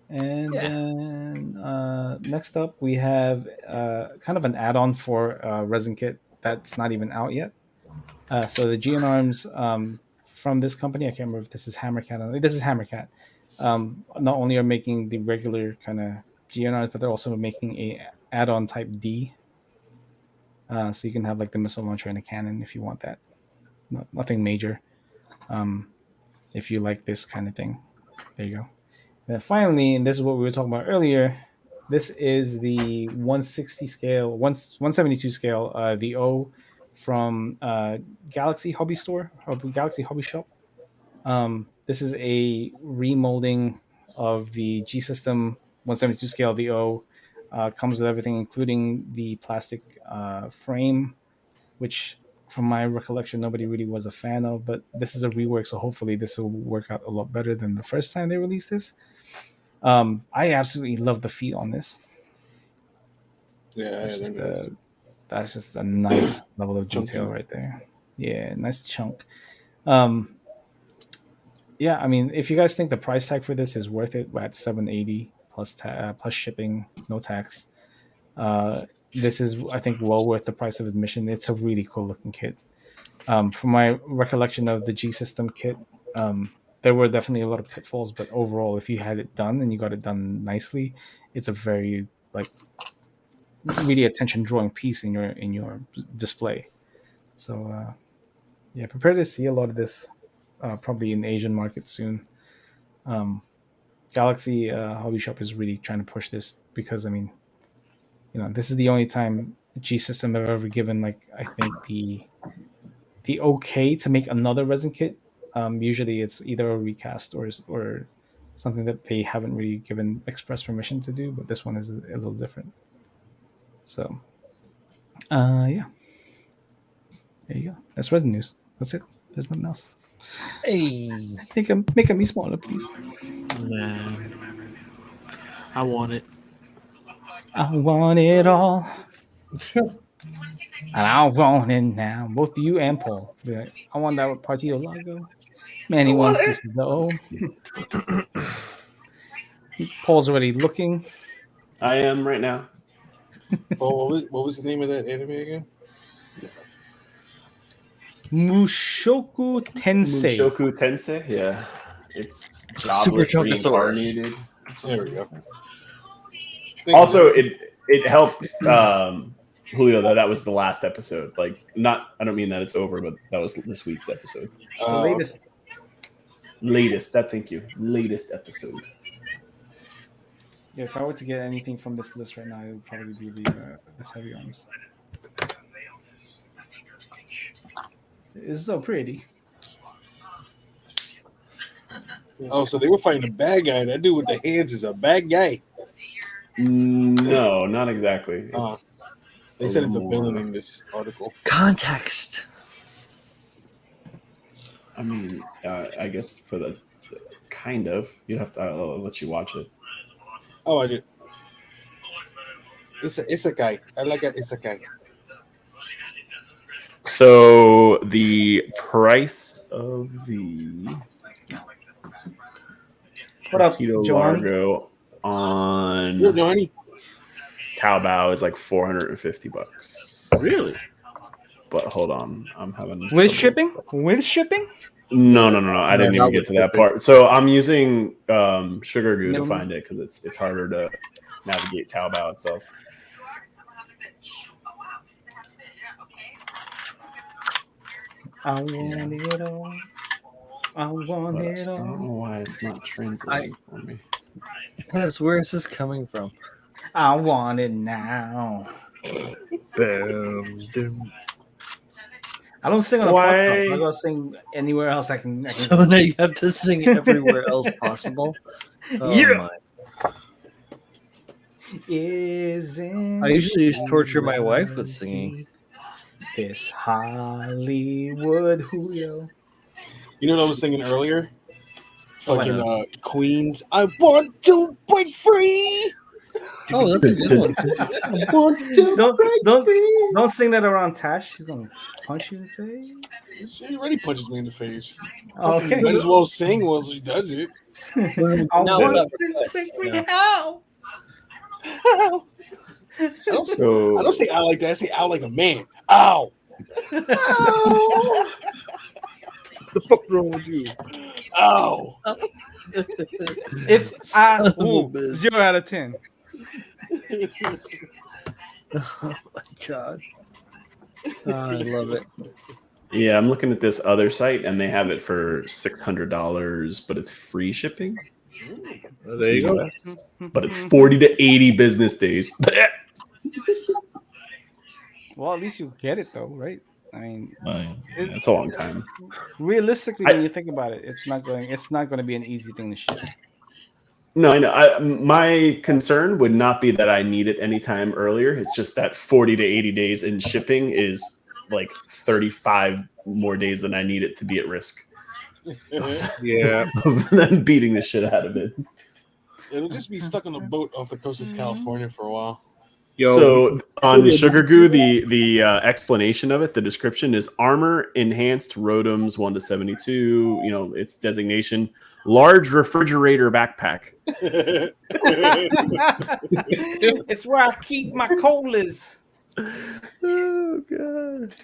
And then next up, we have kind of an add-on for resin kit that's not even out yet. So the Geon Arms from this company, I can't remember if this is Hammercat. This is Hammercat. Not only are making the regular kind of Geon Arms, but they're also making a add-on type D. So you can have like the missile launcher and a cannon if you want that. Nothing major. If you like this kind of thing, there you go. And finally, and this is what we were talking about earlier, this is the 160 scale, 172 scale, the O from Galaxy Hobby Store, Galaxy Hobby Shop. This is a remolding of the G System 172 scale, the O. Comes with everything, including the plastic frame, which from my recollection, nobody really was a fan of, but this is a rework, so hopefully this will work out a lot better than the first time they released this. I absolutely love the feet on this. Yeah, that's just a nice level of detail right there. Yeah, nice chunk. Yeah, I mean, if you guys think the price tag for this is worth it, at $780 plus shipping, no tax. This is, I think, well worth the price of admission. It's a really cool looking kit. From my recollection of the G System kit, there were definitely a lot of pitfalls, but overall, if you had it done and you got it done nicely, it's a very really attention drawing piece in your display. So yeah, prepare to see a lot of this probably in the Asian market soon. Galaxy Hobby Shop is really trying to push this because, I mean, this is the only time G System have ever given, like, I think the okay to make another resin kit. Usually it's either a recast or something that they haven't really given express permission to do, but this one is a little different. So yeah, there you go. That's resin news. That's it. There's nothing else. Hey, Make me smaller, please. Nah, I want it. I want it all. And I want it now. Both you and Paul. Be like, I want that Partido logo. Man, he wants this though. Paul's already looking. I am right now. Oh, what was the name of that anime again? Mushoku Tensei. Mushoku Tensei, yeah. It's Super jobless Chunkosaurus. reincarnated. There we go. Also, it helped Julio that was the last episode. Like, I don't mean that it's over, but that was this week's episode. Latest. Thank you. Latest episode. Yeah, if I were to get anything from this list right now, it would probably be this heavy arms. It's so pretty. Oh, so they were fighting a bad guy. That dude with the hands is a bad guy. No, not exactly. They said it's a little villain more- in this article. Context. I mean, I guess for the kind of you'd have to. I'll let you watch it. Oh, I did. It's a guy. I like it. It's a guy. So the price of the What up, Tito Giovanni? Largo on Yo, Johnny. Taobao is like $450. Really? But hold on, I'm having With trouble. shipping? With shipping? No. I No, didn't not even get with to that shipping. part. So I'm using Sugar Goo to Middleman? find it because it's harder to navigate Taobao itself. I want it all. I want But I it don't all. know why it's not translating for me. Perhaps where is this coming from? I want it now. Bam, dum. I don't sing on the Why- podcast. I gotta sing anywhere else I can. So now you have to sing everywhere else possible. Oh Yeah. my! Isn't I usually just she torture my wife with singing. lovely? This Hollywood Julio. You know what I was singing earlier? Oh, I Fucking know. Queens. I want to break free. Oh, that's a good one. Don't sing that around Tash. She's gonna punch you in the face. She already punches me in the face. Okay. Might as well sing while she does it. I No, want without to request, break free. no. Ow! So I don't say ow like that. I say ow like a man. Ow. Ow. The fuck wrong with you? Ow. It's Son of a bitch. 0 out of 10. Oh my god! Oh, I love it. yeah, I'm looking at this other site and they have it for $600, but it's free shipping. There you go. US, but it's 40 to 80 business days. Well, at least you get it though, right? I mean, It's a long time. realistically, when you think about it, it's not going to be an easy thing to ship. No, I know. My concern would not be that I need it anytime earlier. It's just that 40 to 80 days in shipping is like 35 more days than I need it to be at risk Yeah. of then beating the shit out of it. It'll just be stuck on a boat off the coast of California for a while. Yo, So on Sugar Goo, the explanation of it, the description is armor enhanced Rotoms 1 to 72. You know, its designation, large refrigerator backpack. It's where I keep my colas. Oh god.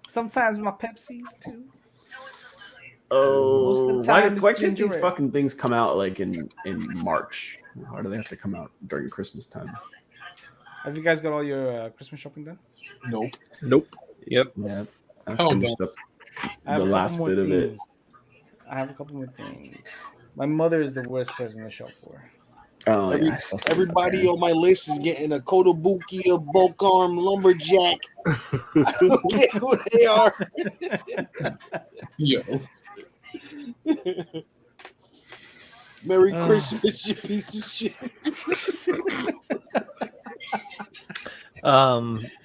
Sometimes my Pepsis too. Oh, Most of the why, time it's why can't ginger these ale. fucking things come out like in March? Why do they have to come out during Christmas time? Have you guys got all your Christmas shopping done? Nope. nope. Yep. Yeah, I Hell finished no. up I have the a couple last more bit of it. things. I have a couple more things. My mother is the worst person to shop for. Oh, Every- yeah, I still think Everybody my on my list is getting a Kotobuki, a bulk arm lumberjack. I don't care who they are. Yo. Merry Oh. Christmas, you piece of shit.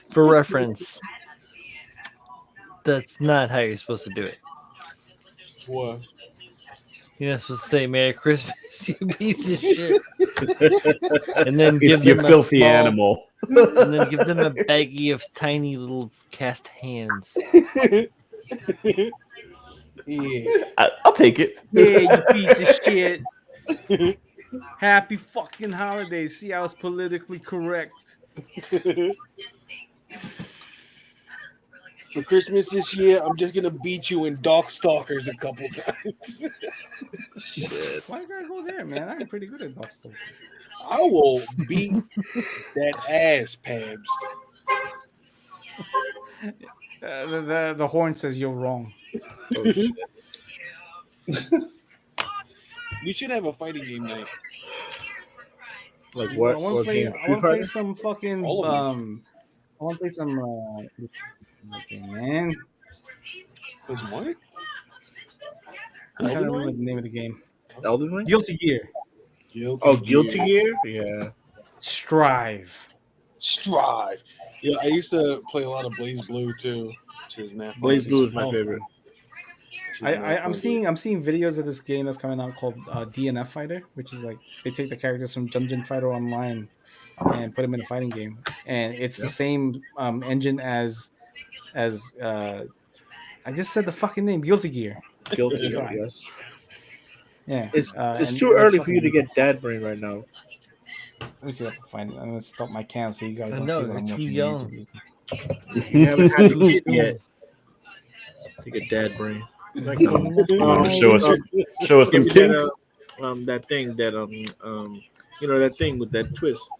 For reference, that's not how you're supposed to do it. What? You're not supposed to say "Merry Christmas," you piece of shit, and then give It's you them a filthy small, animal. and then give them a baggie of tiny little cast hands. Yeah. I'll take it. Yeah, you piece of shit. Happy fucking holidays. See, I was politically correct. For Christmas this year, I'm just gonna beat you in Darkstalkers a couple times. Why you gotta go there, man? I'm pretty good at dog stuff. I will beat that ass, Pabs. The horn says you're wrong. We should have a fighting game night. Like what? I want What to play. game? I Street want to play Fighter? some fucking. All of I want to play some. Okay, man. Was what? I'm trying to Elden remember Ring? the name of the game. Elden Ring. Guilty Gear. Guilty Gear. Yeah. Strive. Yeah, I used to play a lot of Blaze Blue too. Which is mad fun. Blaze Blue is my favorite. I'm seeing videos of this game that's coming out called DNF Fighter, which is like they take the characters from Dungeon Fighter Online and put them in a fighting game, and it's the same engine as I just said the fucking name, Guilty Gear. Guilty Gear. Yes. Yeah, It's too early for you to get dad brain right now. Let me see if I can find it. I'm gonna stop my cam so you guys don't No, see what I'm you're too watching. young. You haven't had the kid yet to get dad brain. Show us them kinks. That thing that that thing with that twist.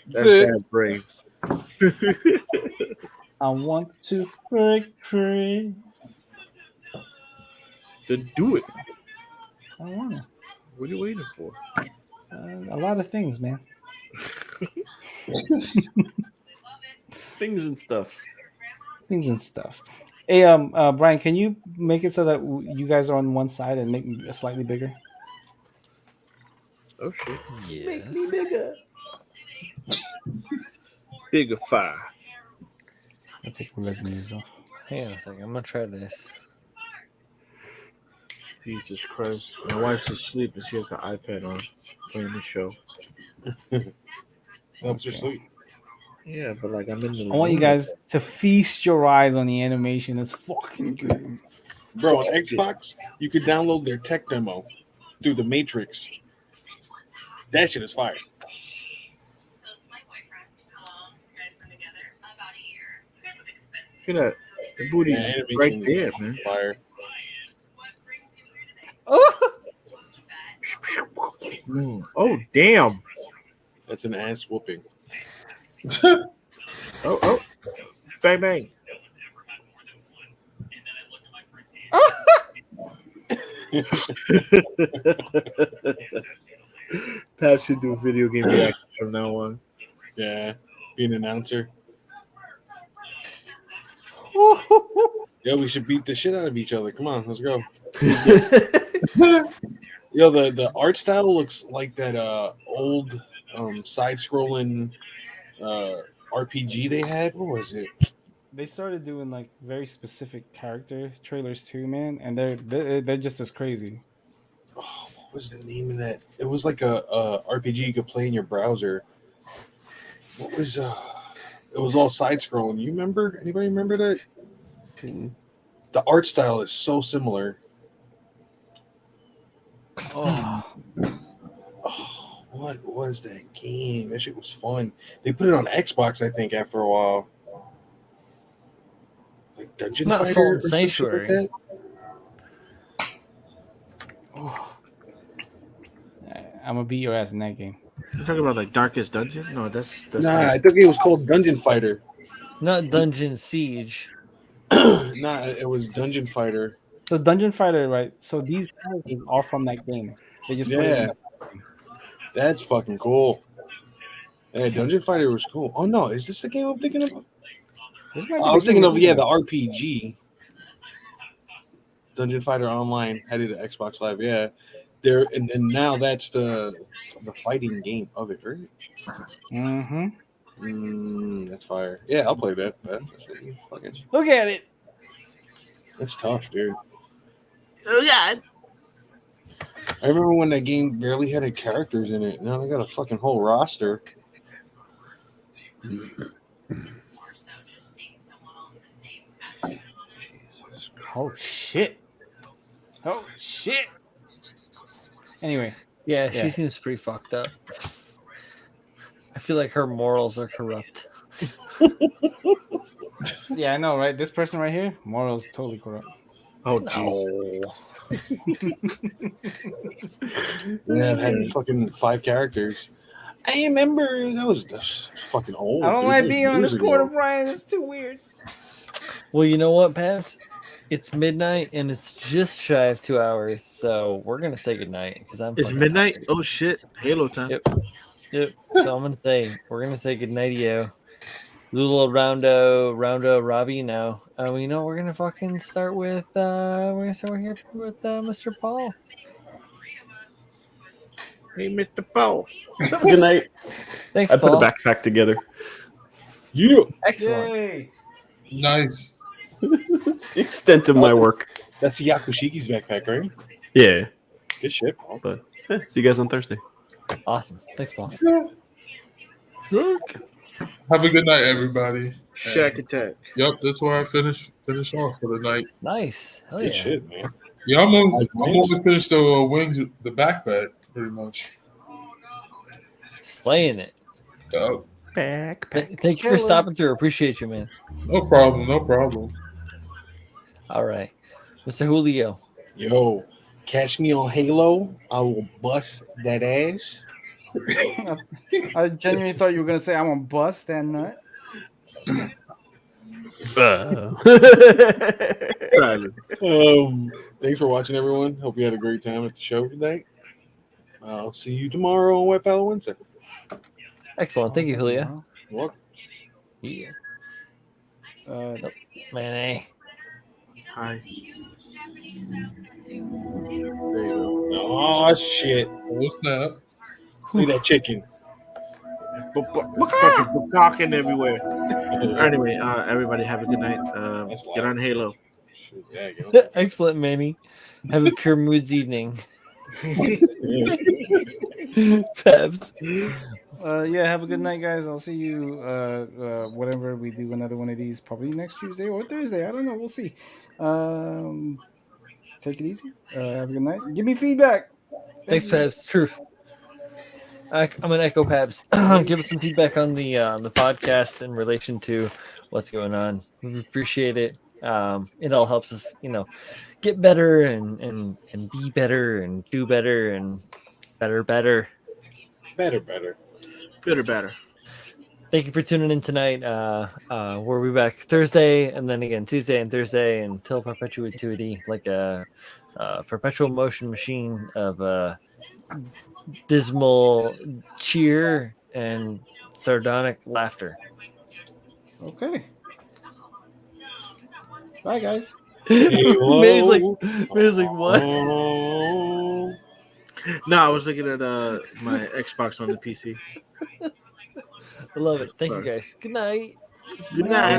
That's it. dad brain. I want to cray. To do it. I wanna. What are you waiting for? A lot of things, man. Things and stuff. Hey, Brian, can you make it so that you guys are on one side and make me slightly bigger? Oh shit! Yes. Make me bigger. Bigger fire. Let's take resumes off. Hang on a second. I'm gonna try this. Jesus Christ! My wife's asleep and she has the iPad on, playing the show. Helps her sleep. Yeah, but like I'm in the. I want you guys to feast your eyes on the animation. It's fucking good. Bro, on Xbox, you could download their tech demo through the Matrix. That shit is fire. Look at that. The booty's right animation there, is man. Fire. Oh damn! That's an ass whooping. Oh! Bang bang! Pat should do video game reactions from now on. Yeah, be an announcer. Yo, we should beat the shit out of each other. Come on, let's go. Yo, the art style looks like that old side-scrolling RPG they had. What was it? They started doing like very specific character trailers too, man, and they're just as crazy. Oh, what was the name of that? It was like a RPG you could play in your browser. What was it was all side-scrolling. You remember? Anybody remember that? The art style is so similar. Oh, what was that game? That shit was fun. They put it on Xbox, I think, after a while. Like Dungeon Not Fighter Assault or and some shit Sanctuary. like I'm gonna beat your ass in that game. You're talking about like Darkest Dungeon? No, that's Nah, I think it was called Dungeon Fighter. Not Dungeon Siege. Nah, it was Dungeon Fighter. So Dungeon Fighter, right? So these characters are from that game. They just put it in That's fucking cool. Yeah, Dungeon Fighter was cool. Oh no, is this the game I'm thinking of? I was thinking of the RPG. Dungeon Fighter Online. Had it at Xbox Live. Yeah, there and now that's the fighting game of it, right? Mm-hmm. That's fire. Yeah, I'll play that. Look at it. That's tough, dude. Oh god! I remember when that game barely had any characters in it. Now they got a fucking whole roster. Oh shit. Oh shit. Anyway. Yeah, she seems pretty fucked up. I feel like her morals are corrupt. Yeah, I know, right? This person right here, morals totally corrupt. Oh jeez. Yeah, it had fucking 5 characters. I remember that's fucking old. I don't dude. like That was being on years this corner, ago. Brian. It's too weird. Well, you know what, Paps? It's midnight and it's just shy of 2 hours, so we're gonna say goodnight because It's fucking midnight. tired. Oh shit! Halo time. Yep. So I'm gonna say we're gonna say goodnight, yo. Little roundo, Robbie. Now, you know we're gonna fucking start with. We're gonna start here with Mr. Paul. Hey, Mr. Paul. Have a good night. Thanks, I put Paul. a backpack together. Yeah. Excellent. Yay! Nice. The extent of my work. That's the Yakushiki's backpack, right? Yeah. Good shit, Paul. But see you guys on Thursday. Awesome. Thanks, Paul. Have a good night, everybody. Shack attack. Yep, that's where I finish off for the night. Nice. Hell Good yeah. shit, man. Yeah, I'm Nice. almost finished the wings, the backpack, pretty much. Slaying it. Yep. Backpack. Thank you for stopping through. Appreciate you, man. No problem, no problem. All right. Mr. Julio. Yo, catch me on Halo. I will bust that ass. I genuinely thought you were gonna say I'm gonna bust that nut. Silence. Thanks for watching, everyone. Hope you had a great time at the show tonight. I'll see you tomorrow on White Power Wednesday. Excellent. Thank you, Julio. You're welcome. Yeah. Uh, Man, Hi. There you Oh shit! Oh, snap. Look at that chicken. go. Fucking talking everywhere. Anyway, everybody have a good night. That's Get loud. on Halo. Shit, yeah, you know. excellent, Manny. Have a pure moods evening. Pebs. yeah, have a good night, guys. I'll see you whenever we do another one of these, probably next Tuesday or Thursday. I don't know. We'll see. Take it easy. Have a good night. Give me feedback. Thanks, Pebs. Truth. I'm gonna echo Pebs. Give us some feedback on the podcast in relation to what's going on. We appreciate it. It all helps us, get better and be better and do better and better. Better. Better. Thank you for tuning in tonight. We'll be back Thursday and then again Tuesday and Thursday until perpetuity, like a perpetual motion machine of dismal cheer and sardonic laughter. Okay. Bye, guys. Manny's like, what? Oh. No, I was looking at my Xbox on the PC. I love it. Thank you, guys. Good night. Good night.